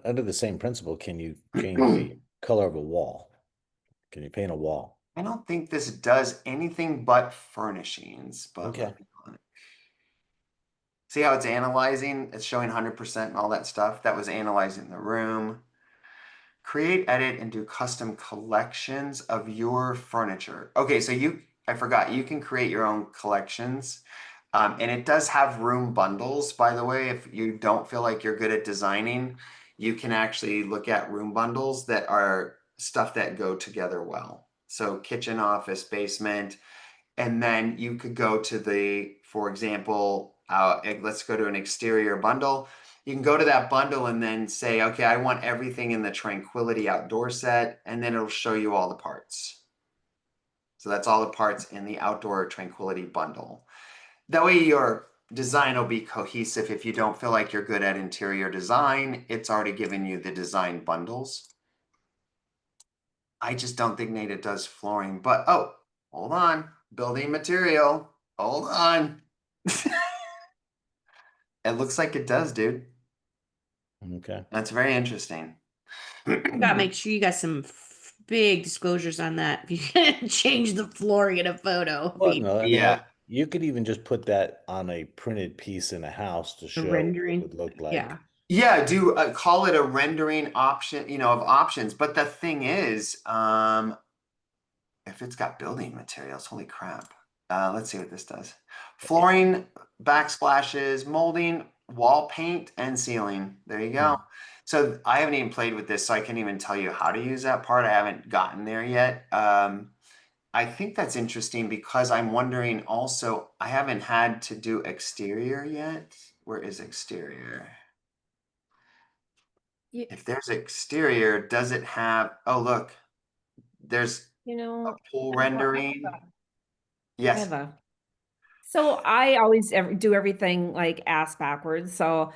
Speaker 2: Under the same principle, can you change the color of a wall? Can you paint a wall?
Speaker 3: I don't think this does anything but furnishings, but
Speaker 2: Okay.
Speaker 3: let me click. See how it's analyzing? It's showing 100% and all that stuff. That was analyzing the room. Create, edit, and do custom collections of your furniture. Okay, so I forgot, you can create your own collections. And it does have room bundles, by the way. If you don't feel like you're good at designing, you can actually look at room bundles that are stuff that go together well. So kitchen, office, basement, and then you could go to for example, let's go to an exterior bundle. You can go to that bundle and then say, okay, I want everything in the Tranquility outdoor set, and then it'll show you all the parts. So that's all the parts in the outdoor Tranquility bundle. That way your design will be cohesive. If you don't feel like you're good at interior design, it's already given you the design bundles. I just don't think Nada does flooring, but oh, hold on. Building material. Hold on. It looks like it does, dude.
Speaker 2: Okay.
Speaker 3: That's very interesting.
Speaker 1: Gotta make sure you got some big disclosures on that. If you're gonna change the flooring in a photo,
Speaker 2: Well, no, I mean,
Speaker 3: Yeah.
Speaker 2: you could even just put that on a printed piece in a house to
Speaker 1: the
Speaker 2: show what it
Speaker 1: rendering.
Speaker 2: would look like.
Speaker 1: Yeah.
Speaker 3: Yeah, do call it a rendering option, of options. But the thing is, if it's got building materials, holy crap. Let's see what this does. Flooring, backsplashes, molding, wall paint, and ceiling. There you go. So I haven't even played with this, so I can't even tell you how to use that part. I haven't gotten there yet. I think that's interesting because I'm wondering also, I haven't had to do exterior yet. Where is exterior?
Speaker 7: You,
Speaker 3: If there's exterior, does it have, oh, look, there's
Speaker 7: you
Speaker 3: a
Speaker 7: know,
Speaker 3: pool
Speaker 7: I have a-
Speaker 3: rendering.
Speaker 7: I
Speaker 3: Yes.
Speaker 7: have a. So I always do everything like ass backwards. So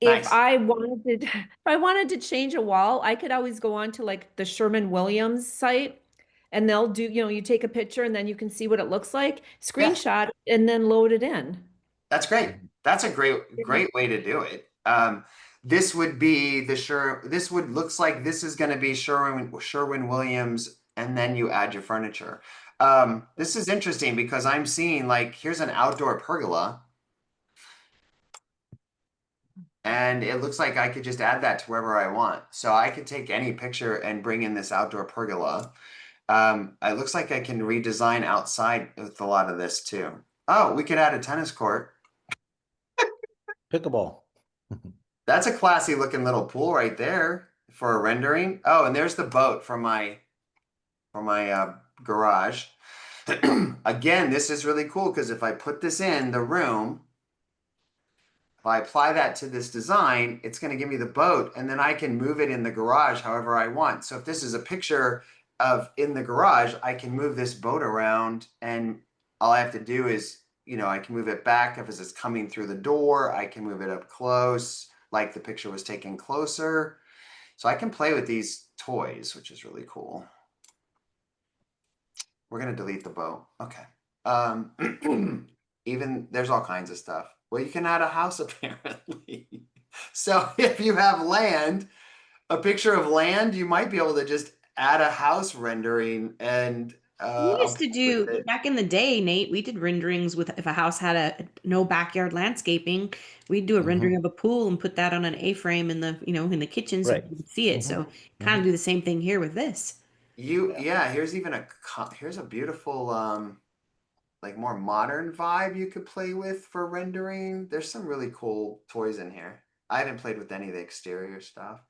Speaker 7: if
Speaker 3: Nice.
Speaker 7: I wanted if I wanted to change a wall, I could always go on to like the Sherman-Williams site and they'll do, you take a picture and then you can see what it looks like,
Speaker 3: Yes.
Speaker 7: screenshot and then load it in.
Speaker 3: That's great.
Speaker 2: Mhm.
Speaker 3: That's a great way to do it. This would be the this would looks like this is going to be Sherwin-Williams, and then you add your furniture. This is interesting because I'm seeing like here's an outdoor pergola, and it looks like I could just add that to wherever I want. So I could take any picture and bring in this outdoor pergola. It looks like I can redesign outside with a lot of this too. Oh, we could add a tennis court.
Speaker 2: Pickleball.
Speaker 3: That's a classy looking little pool right there for a rendering. Oh, and there's the boat for my garage. Again, this is really cool because if I put this in the room, if I apply that to this design, it's going to give me the boat, and then I can move it in the garage however I want. So if this is a picture of in the garage, I can move this boat around, and all I have to do is, I can move it back if it's coming through the door. I can move it up close, like the picture was taken closer. So I can play with these toys, which is really cool. We're going to delete the boat. Okay. Even there's all kinds of stuff. Well, you can add a house apparently. So if you have land, a picture of land, you might be able to just add a house rendering and
Speaker 1: We
Speaker 3: I'll
Speaker 1: used to
Speaker 3: play with
Speaker 1: do
Speaker 3: it.
Speaker 1: back in the day, Nate. We did renderings with if a house had a no backyard landscaping, we'd do a rendering of a pool and put that on an A-frame in the kitchen so
Speaker 2: Right.
Speaker 1: people could see it. So kind of do the same thing here with this.
Speaker 3: Yeah, here's even here's a beautiful like more modern vibe you could play with for rendering. There's some really cool toys in here. I haven't played with any of the exterior stuff.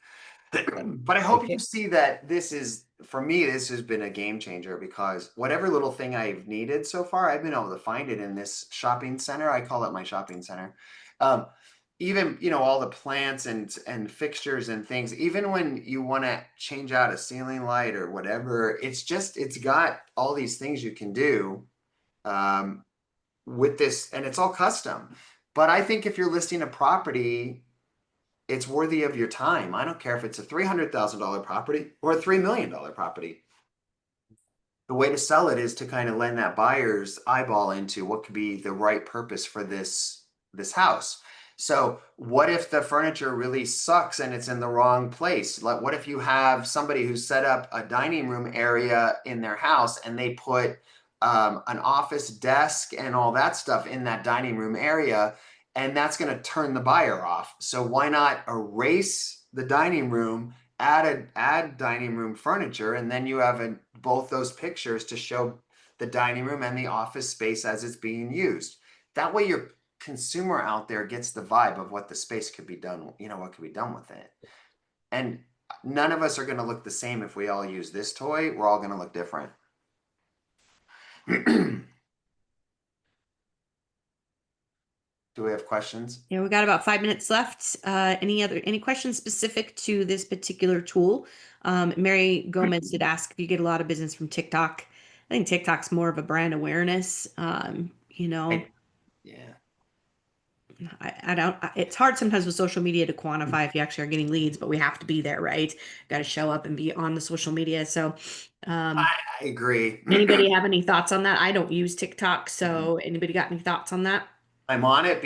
Speaker 3: But I hope you see that this is, for me, this has been a game changer because whatever little thing I've needed so far, I've been able to find it in this shopping center. I call it my shopping center. Um, Even, all the plants and fixtures and things, even when you want to change out a ceiling light or whatever, it's got all these things you can do with this, and it's all custom. But I think if you're listing a property, it's worthy of your time. I don't care if it's a $300,000 property or a $3 million property. The way to sell it is to kind of lend that buyer's eyeball into what could be the right purpose for this house. So what if the furniture really sucks and it's in the wrong place? Like, what if you have somebody who set up a dining room area in their house and they put an office desk and all that stuff in that dining room area, and that's going to turn the buyer off. So why not erase the dining room, add dining room furniture, and then you have both those pictures to show the dining room and the office space as it's being used. That way your consumer out there gets the vibe of what the space could be done, what could be done with it. And none of us are going to look the same if we all use this toy. We're all going to look different. Do we have questions?
Speaker 1: Yeah, we got about 5 minutes left. Any questions specific to this particular tool? Mary Gomez did ask if you get a lot of business from TikTok. I think TikTok's more of a brand awareness.
Speaker 3: Yeah.
Speaker 1: I don't, it's hard sometimes with social media to quantify if you actually are getting leads, but we have to be there, right? Got to show up and be on the social media. So,
Speaker 3: I agree.
Speaker 1: anybody have any thoughts on that? I don't use TikTok, so anybody got any thoughts on that?
Speaker 3: I'm on it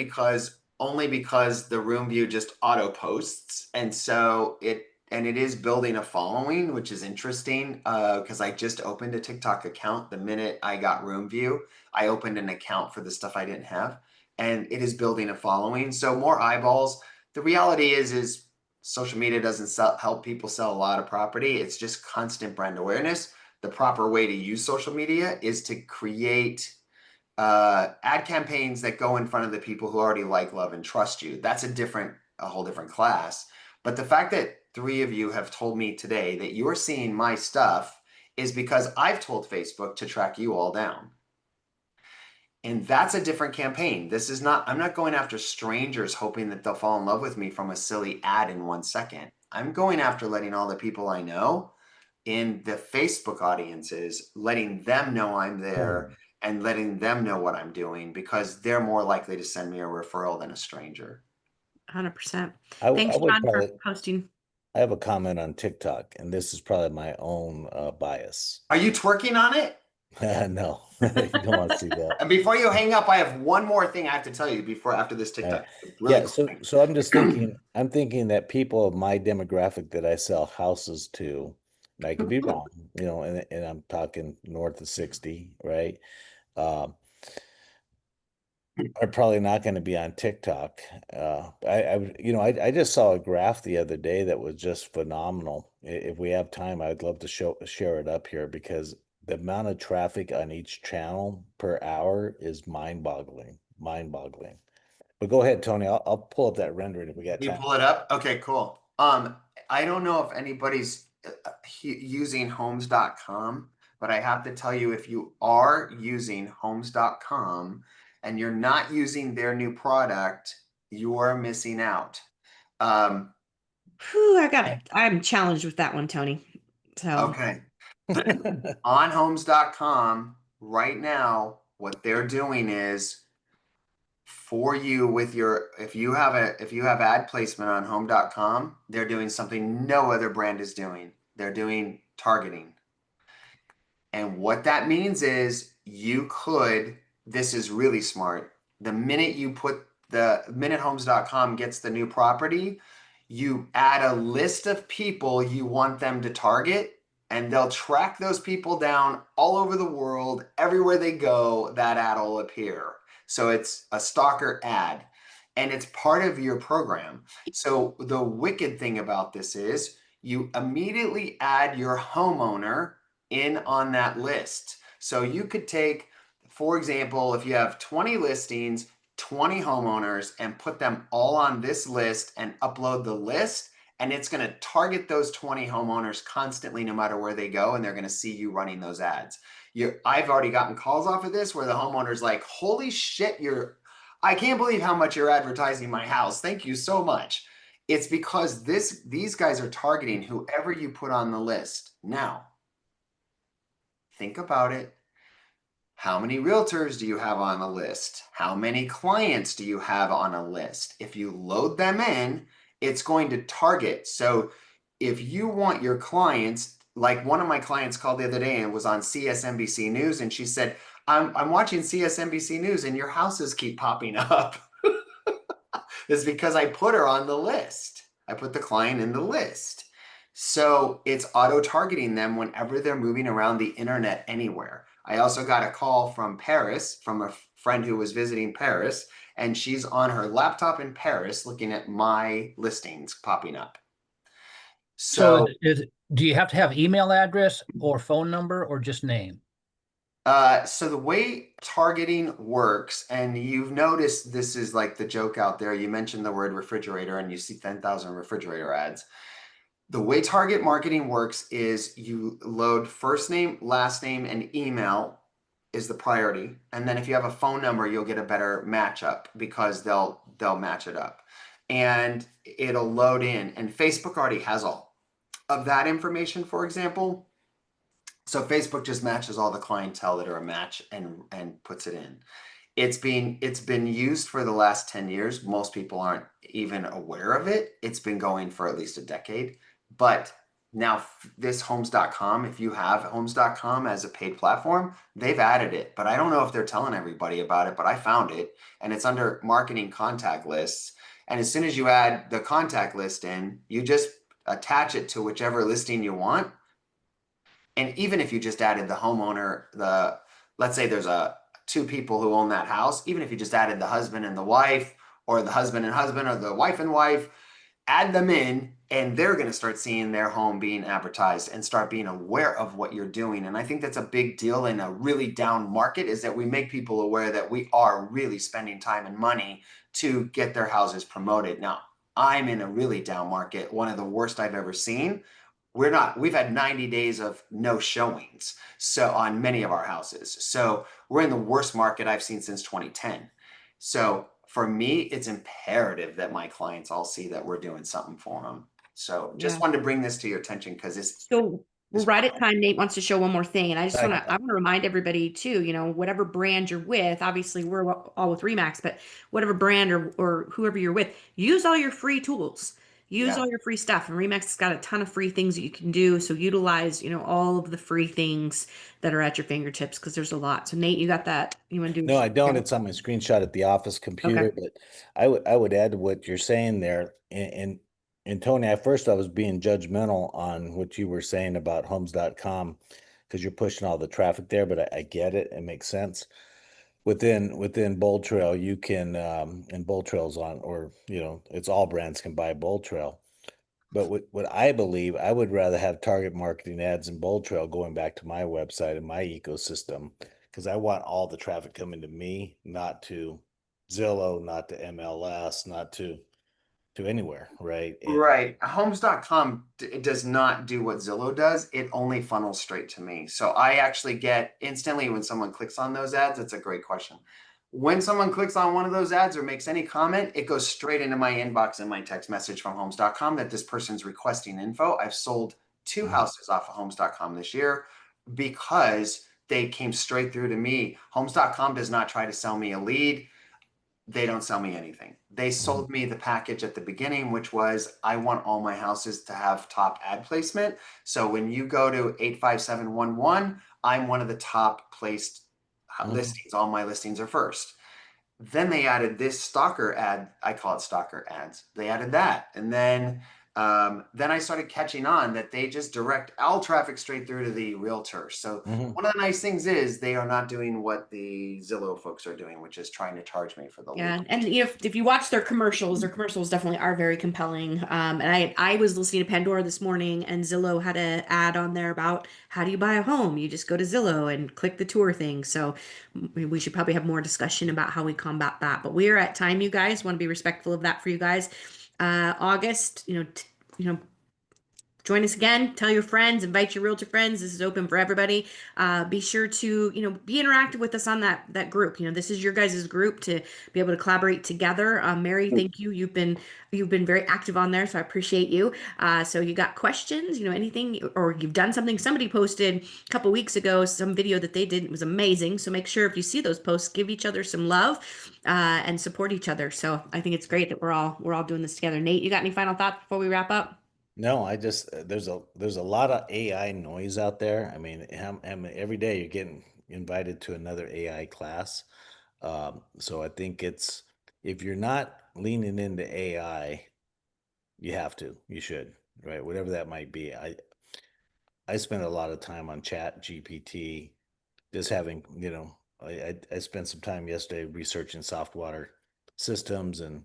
Speaker 3: only because the room view just auto posts. And so it is building a following, which is interesting because I just opened a TikTok account the minute I got room view. I opened an account for the stuff I didn't have, and it is building a following. So more eyeballs. The reality is social media doesn't help people sell a lot of property. It's just constant brand awareness. The proper way to use social media is to create ad campaigns that go in front of the people who already like, love, and trust you. That's a whole different class. But the fact that 3 of you have told me today that you're seeing my stuff is because I've told Facebook to track you all down. And that's a different campaign. I'm not going after strangers hoping that they'll fall in love with me from a silly ad in 1 second. I'm going after letting all the people I know in the Facebook audiences, letting them know I'm there and letting them know what I'm doing, because they're more likely to send me a referral than a stranger.
Speaker 1: 100%.
Speaker 2: I
Speaker 1: Thanks,
Speaker 2: would
Speaker 1: John, for
Speaker 2: probably,
Speaker 1: posting.
Speaker 2: I have a comment on TikTok, and this is probably my own bias.
Speaker 3: Are you twerking on it?
Speaker 2: No, you don't want to see that.
Speaker 3: And before you hang up, I have one more thing I have to tell you before after this
Speaker 2: All right.
Speaker 3: TikTok. Really
Speaker 2: Yeah,
Speaker 3: cool
Speaker 2: so
Speaker 3: thing.
Speaker 2: so I'm just thinking, I'm thinking that people of my demographic that I sell houses to, and I could be wrong, and I'm talking north of 60, right? Um, are probably not going to be on TikTok. I just saw a graph the other day that was just phenomenal. If we have time, I'd love to share it up here because the amount of traffic on each channel per hour is mind-boggling, mind-boggling. But go ahead, Tony. I'll pull up that rendering if we got
Speaker 3: You
Speaker 2: time.
Speaker 3: pull it up? Okay, cool. I don't know if anybody's using homes.com, but I have to tell you, if you are using homes.com and you're not using their new product, you are missing out. Um,
Speaker 1: Whew, I'm challenged with that one, Tony. So,
Speaker 3: okay. On homes.com right now, what they're doing is for you with your if you have ad placement on home.com, they're doing something no other brand is doing. They're doing targeting. And what that means is this is really smart. The minute homes.com gets the new property, you add a list of people you want them to target, and they'll track those people down all over the world. Everywhere they go, that ad will appear. So it's a stalker ad, and it's part of your program. So the wicked thing about this is you immediately add your homeowner in on that list. So you could take, for example, if you have 20 listings, 20 homeowners, and put them all on this list and upload the list, and it's going to target those 20 homeowners constantly no matter where they go, and they're going to see you running those ads. I've already gotten calls off of this where the homeowner's like, holy shit, I can't believe how much you're advertising my house. Thank you so much. It's because these guys are targeting whoever you put on the list. Now, think about it. How many realtors do you have on a list? How many clients do you have on a list? If you load them in, it's going to target. So if you want your clients, like one of my clients called the other day and was on CSNBC News, and she said, I'm watching CSNBC News and your houses keep popping up. It's because I put her on the list. I put the client in the list. So it's auto targeting them whenever they're moving around the internet anywhere. I also got a call from Paris, from a friend who was visiting Paris, and she's on her laptop in Paris looking at my listings popping up.
Speaker 6: So
Speaker 3: So,
Speaker 6: do you have to have email address or phone number or just name?
Speaker 3: so the way targeting works, and you've noticed this is like the joke out there. You mentioned the word refrigerator, and you see 10,000 refrigerator ads. The way target marketing works is you load first name, last name, and email is the priority. And then if you have a phone number, you'll get a better matchup because they'll match it up. And it'll load in. And Facebook already has all of that information, for example. So Facebook just matches all the clientele that are a match and puts it in. It's been used for the last 10 years. Most people aren't even aware of it. It's been going for at least a decade. But now this homes.com, if you have homes.com as a paid platform, they've added it. But I don't know if they're telling everybody about it, but I found it and it's under marketing contact lists. And as soon as you add the contact list in, you just attach it to whichever listing you want. And even if you just added the homeowner, let's say there's two people who own that house, even if you just added the husband and the wife, or the husband and husband, or the wife and wife, add them in, and they're going to start seeing their home being advertised and start being aware of what you're doing. And I think that's a big deal in a really down market, is that we make people aware that we are really spending time and money to get their houses promoted. Now, I'm in a really down market, one of the worst I've ever seen. We've had 90 days of no showings, so on many of our houses. So we're in the worst market I've seen since 2010. So for me, it's imperative that my clients all see that we're doing something for them. So just
Speaker 1: yeah.
Speaker 3: wanted to bring this to your attention because
Speaker 1: So we're right at time. Nate wants to show one more thing, and
Speaker 2: Right.
Speaker 1: I want to remind everybody too, whatever brand you're with, obviously we're all with Remax, but whatever brand or whoever you're with, use all your free tools. use
Speaker 3: Yeah.
Speaker 1: all your free stuff. And Remix has got a ton of free things that you can do. So utilize, all of the free things that are at your fingertips because there's a lot. So Nate, you got that? You want to do?
Speaker 2: No, I don't.
Speaker 1: Okay.
Speaker 2: It's on my screenshot at the office
Speaker 1: Okay.
Speaker 2: computer, but I would add to what you're saying there. And Tony, at first I was being judgmental on what you were saying about homes.com because you're pushing all the traffic there, but I get it. It makes sense. Within Bold Trail, you can and Bold Trail's on, or it's all brands can buy Bold Trail. But what I believe, I would rather have target marketing ads in Bold Trail going back to my website and my ecosystem because I want all the traffic coming to me, not to Zillow, not to MLS, not to anywhere, right?
Speaker 3: Right. Homes.com does not do what Zillow does. It only funnels straight to me. So I actually get instantly when someone clicks on those ads. It's a great question. When someone clicks on one of those ads or makes any comment, it goes straight into my inbox and my text message from homes.com that this person's requesting info. I've sold 2 houses off of homes.com this year because they came straight through to me. Homes.com does not try to sell me a lead. They don't sell me anything. They sold me the package at the beginning, which was I want all my houses to have top ad placement. So when you go to 85711, I'm one of the top placed listings. All my listings are first. Then they added this stalker ad. I call it stalker ads. They added that. And then I started catching on that they just direct all traffic straight through to the realtor. So one of the nice things is they are not doing what the Zillow folks are doing, which is trying to charge me for the
Speaker 1: Yeah,
Speaker 3: lead.
Speaker 1: and if you watch their commercials definitely are very compelling. And I was listening to Pandora this morning, and Zillow had an ad on there about how do you buy a home? You just go to Zillow and click the tour thing. So we should probably have more discussion about how we combat that. But we are at time, you guys. Want to be respectful of that for you guys. August, join us again. Tell your friends, invite your realtor friends. This is open for everybody. Be sure to, be interactive with us on that group. This is your guys' group to be able to collaborate together. Mary, thank you. You've been very active on there, so I appreciate you. So you got questions, anything, or you've done something. Somebody posted a couple weeks ago some video that they did. It was amazing. So make sure if you see those posts, give each other some love and support each other. So I think it's great that we're all doing this together. Nate, you got any final thoughts before we wrap up?
Speaker 2: No, I just there's a lot of AI noise out there. I mean, every day you're getting invited to another AI class. So I think it's if you're not leaning into AI, you should, right? Whatever that might be. I spend a lot of time on Chat GPT, just having, I spent some time yesterday researching soft water systems and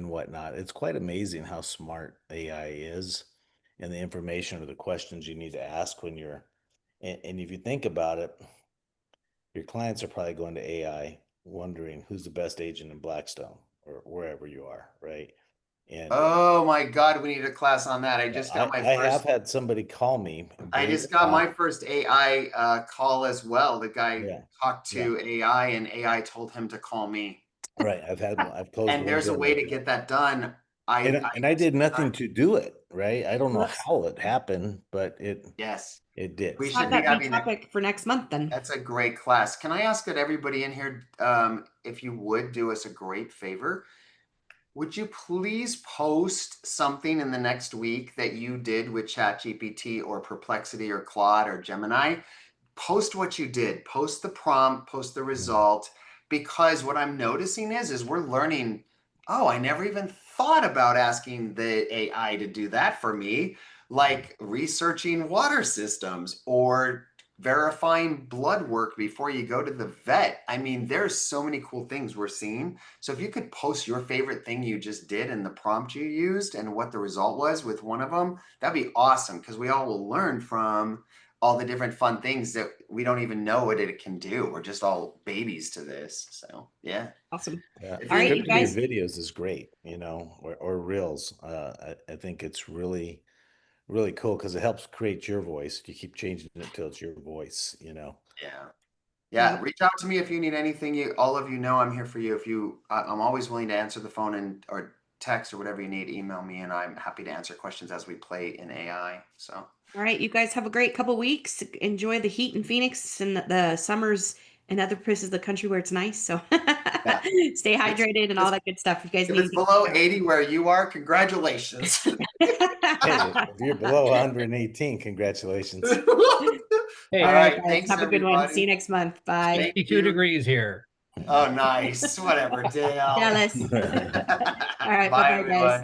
Speaker 2: whatnot. It's quite amazing how smart AI is and the information or the questions you need to ask when and if you think about it, your clients are probably going to AI wondering who's the best agent in Blackstone or wherever you are, right? And
Speaker 3: Oh my God, we need a class on that. I just got my
Speaker 2: I have
Speaker 3: first.
Speaker 2: had somebody call me,
Speaker 3: I
Speaker 2: believe it
Speaker 3: just
Speaker 2: or
Speaker 3: got
Speaker 2: not.
Speaker 3: my first AI call as well. The guy
Speaker 2: Yeah,
Speaker 3: talked
Speaker 2: yeah,
Speaker 3: to AI and AI told him to call me.
Speaker 2: right. I've closed
Speaker 3: And
Speaker 2: one
Speaker 3: there's a
Speaker 2: deal
Speaker 3: way
Speaker 2: like
Speaker 3: to
Speaker 2: that.
Speaker 3: get that done. I
Speaker 2: And I did nothing
Speaker 3: not,
Speaker 2: to do it, right? I don't
Speaker 1: Well,
Speaker 2: know how it happened, but
Speaker 3: yes,
Speaker 2: it did.
Speaker 3: we
Speaker 1: let's
Speaker 3: should
Speaker 1: have
Speaker 3: be
Speaker 1: that be
Speaker 3: having a.
Speaker 1: topic for next month then.
Speaker 3: That's a great class. Can I ask that everybody in here, if you would do us a great favor? Would you please post something in the next week that you did with ChatGPT or Perplexity or Claude or Gemini? Post what you did, post the prompt, post the result, because what I'm noticing is we're learning, oh, I never even thought about asking the AI to do that for me, like researching water systems or verifying blood work before you go to the vet. I mean, there's so many cool things we're seeing. So if you could post your favorite thing you just did and the prompt you used and what the result was with one of them, that'd be awesome because we all will learn from all the different fun things that we don't even know what it can do. We're just all babies to this. So yeah.
Speaker 1: Awesome.
Speaker 2: Yeah,
Speaker 3: If
Speaker 1: All
Speaker 3: you
Speaker 1: right,
Speaker 3: need
Speaker 1: you
Speaker 2: scripting your
Speaker 1: guys.
Speaker 2: videos is great, or reels. I think it's really, really cool because it helps create your voice. You keep changing it till it's your voice.
Speaker 3: yeah.
Speaker 1: Yeah.
Speaker 3: Yeah, reach out to me if you need anything. You all of you know I'm here for you. If you I'm always willing to answer the phone and or text or whatever you need, email me and I'm happy to answer questions as we play in AI. So
Speaker 1: All right, you guys have a great couple weeks. Enjoy the heat in Phoenix and the summers in other places of the country where it's nice. So Stay hydrated and all that good stuff. You guys
Speaker 3: If
Speaker 1: need
Speaker 3: it's below 80 where you are, congratulations.
Speaker 2: Hey, if you're below 118, congratulations.
Speaker 6: Hey,
Speaker 1: All
Speaker 3: All
Speaker 1: right,
Speaker 3: right,
Speaker 1: guys.
Speaker 3: thanks,
Speaker 1: Have a good one.
Speaker 3: everybody.
Speaker 1: See you next month. Bye.
Speaker 3: Thank
Speaker 6: 62
Speaker 3: you.
Speaker 6: degrees here.
Speaker 3: Oh, nice. Whatever, Dale.
Speaker 1: Jealous. All right,
Speaker 3: Bye,
Speaker 1: bye-bye, guys.
Speaker 3: everyone.